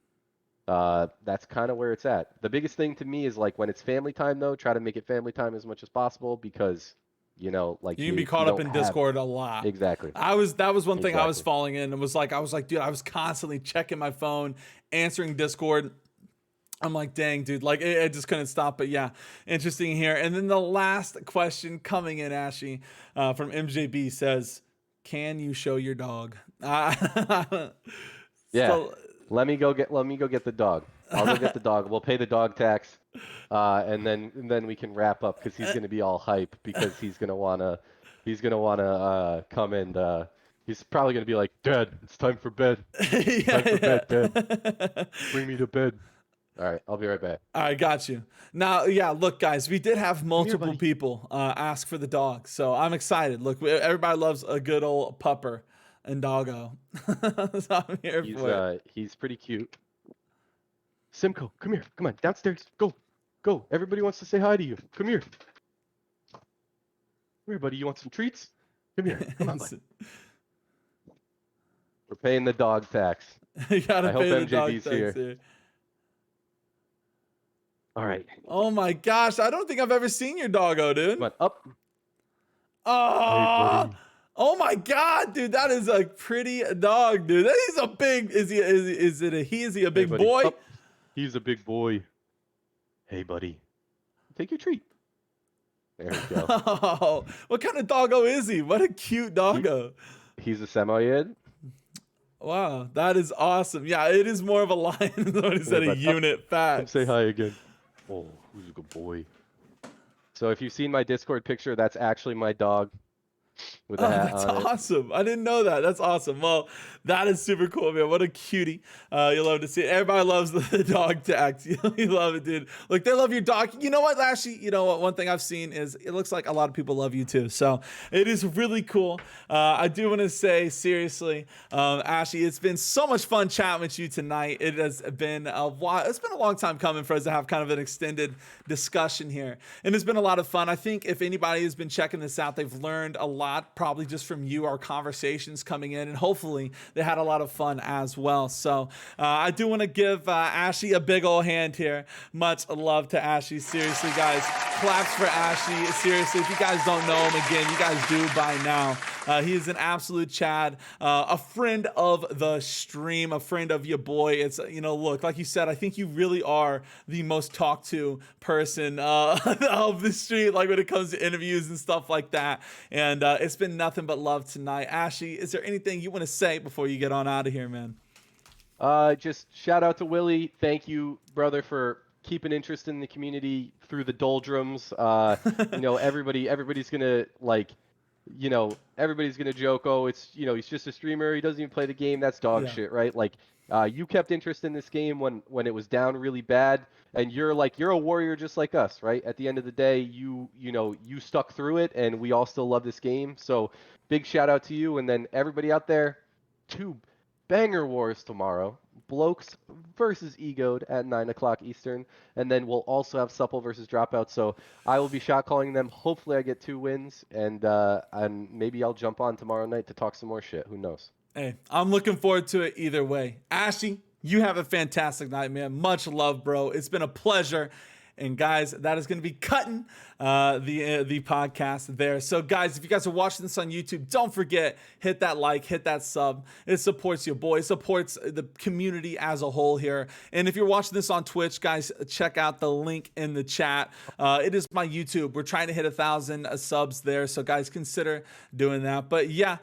that's kind of where it's at. The biggest thing to me is like when it's family time though, try to make it family time as much as possible because like You can be you caught up don't in have Discord a lot. exactly That was one thing I was exactly. falling in and was like, dude, I was constantly checking my phone, answering Discord. I'm like, dang, dude, like it just couldn't stop. But yeah, interesting here. And then the last question coming in, Ashy, from MJB says, can you show your dog? Yeah. So Let me go get the dog. I'll go get the dog. We'll pay the dog tax, and then we can wrap up because he's gonna be all hype because he's gonna wanna come and he's probably gonna be like, Dad, it's time for bed. Time for yeah, bed, Dad. yeah. Bring me to bed. All right, I'll be right back. All right, got you. Now, yeah, look, guys, we did have Come here, multiple buddy. people ask for the dog, so I'm excited. Look, everybody loves a good old pupper and doggo, so I'm here for it. He's pretty cute. Simcoe, come here. Come on, downstairs. Go. Go. Everybody wants to say hi to you. Come here. Come here, buddy. You want some treats? Come here. Come on, buddy. We're paying the dog tax. You gotta I hope pay the dog MJB's tax here. here. All right. Oh my gosh, I don't think I've ever seen your doggo, dude. Come on, up. Oh, Hey, buddy. oh my god, dude, that is a pretty dog, dude. He's a big. Is it a he? Is he a Hey, big buddy. boy? Up. He's a big boy. Hey, buddy. Take your treat. There we go. Oh, what kind of doggo is he? What a cute doggo. He's a Samoyed. Wow, that is awesome. Yeah, it is more of a lion than what he said, a But up. unit. Come say Facts. hi again. Oh, who's a good boy? So if you've seen my Discord picture, that's actually my dog with a Oh, hat that's on it. awesome. I didn't know that. That's awesome. Well, that is super cool, man. What a cutie. You love to see it. Everybody loves the dog tags. You love it, dude. Look, they love your dog. You know what, Lashy? You know what? One thing I've seen is it looks like a lot of people love you too. So it is really cool. I do want to say, seriously, Ashy, it's been so much fun chatting with you tonight. It has been a while. It's been a long time coming for us to have kind of an extended discussion here. And it's been a lot of fun. I think if anybody has been checking this out, they've learned a lot, probably just from you, our conversations coming in, and hopefully they had a lot of fun as well. So I do want to give Ashy a big old hand here. Much love to Ashy. Seriously, guys, claps for Ashy. Seriously, if you guys don't know him, again, you guys do by now. He is an absolute Chad, a friend of the stream, a friend of your boy. It's, look, like you said, I think you really are the most talked to person of the street, like when it comes to interviews and stuff like that. And it's been nothing but love tonight. Ashy, is there anything you want to say before you get on out of here, man? Just shout out to Wiilly. Thank you, brother, for keeping interest in the community through the doldrums. Everybody's gonna everybody's gonna joke, oh, he's just a streamer. He doesn't even play the game. That's dog Yeah. shit, right? Like, you kept interest in this game when it was down really bad, and you're a warrior just like us, right? At the end of the day, you stuck through it, and we all still love this game. So, big shout out to you, and then everybody out there. Two banger wars tomorrow. Blokes versus Egoed at 9 o'clock Eastern. And then we'll also have Supple versus Dropout. So I will be shot calling them. Hopefully I get 2 wins. And maybe I'll jump on tomorrow night to talk some more shit. Who knows? Hey, I'm looking forward to it either way. Ashy, you have a fantastic night, man. Much love, bro. It's been a pleasure. And guys, that is going to be cutting the podcast there. So guys, if you guys are watching this on YouTube, don't forget, hit that like, hit that sub. It supports your boy, it supports the community as a whole here. And if you're watching this on Twitch, guys, check out the link in the chat. It is my YouTube. We're trying to hit 1,000 subs there. So guys, consider doing that. But yeah,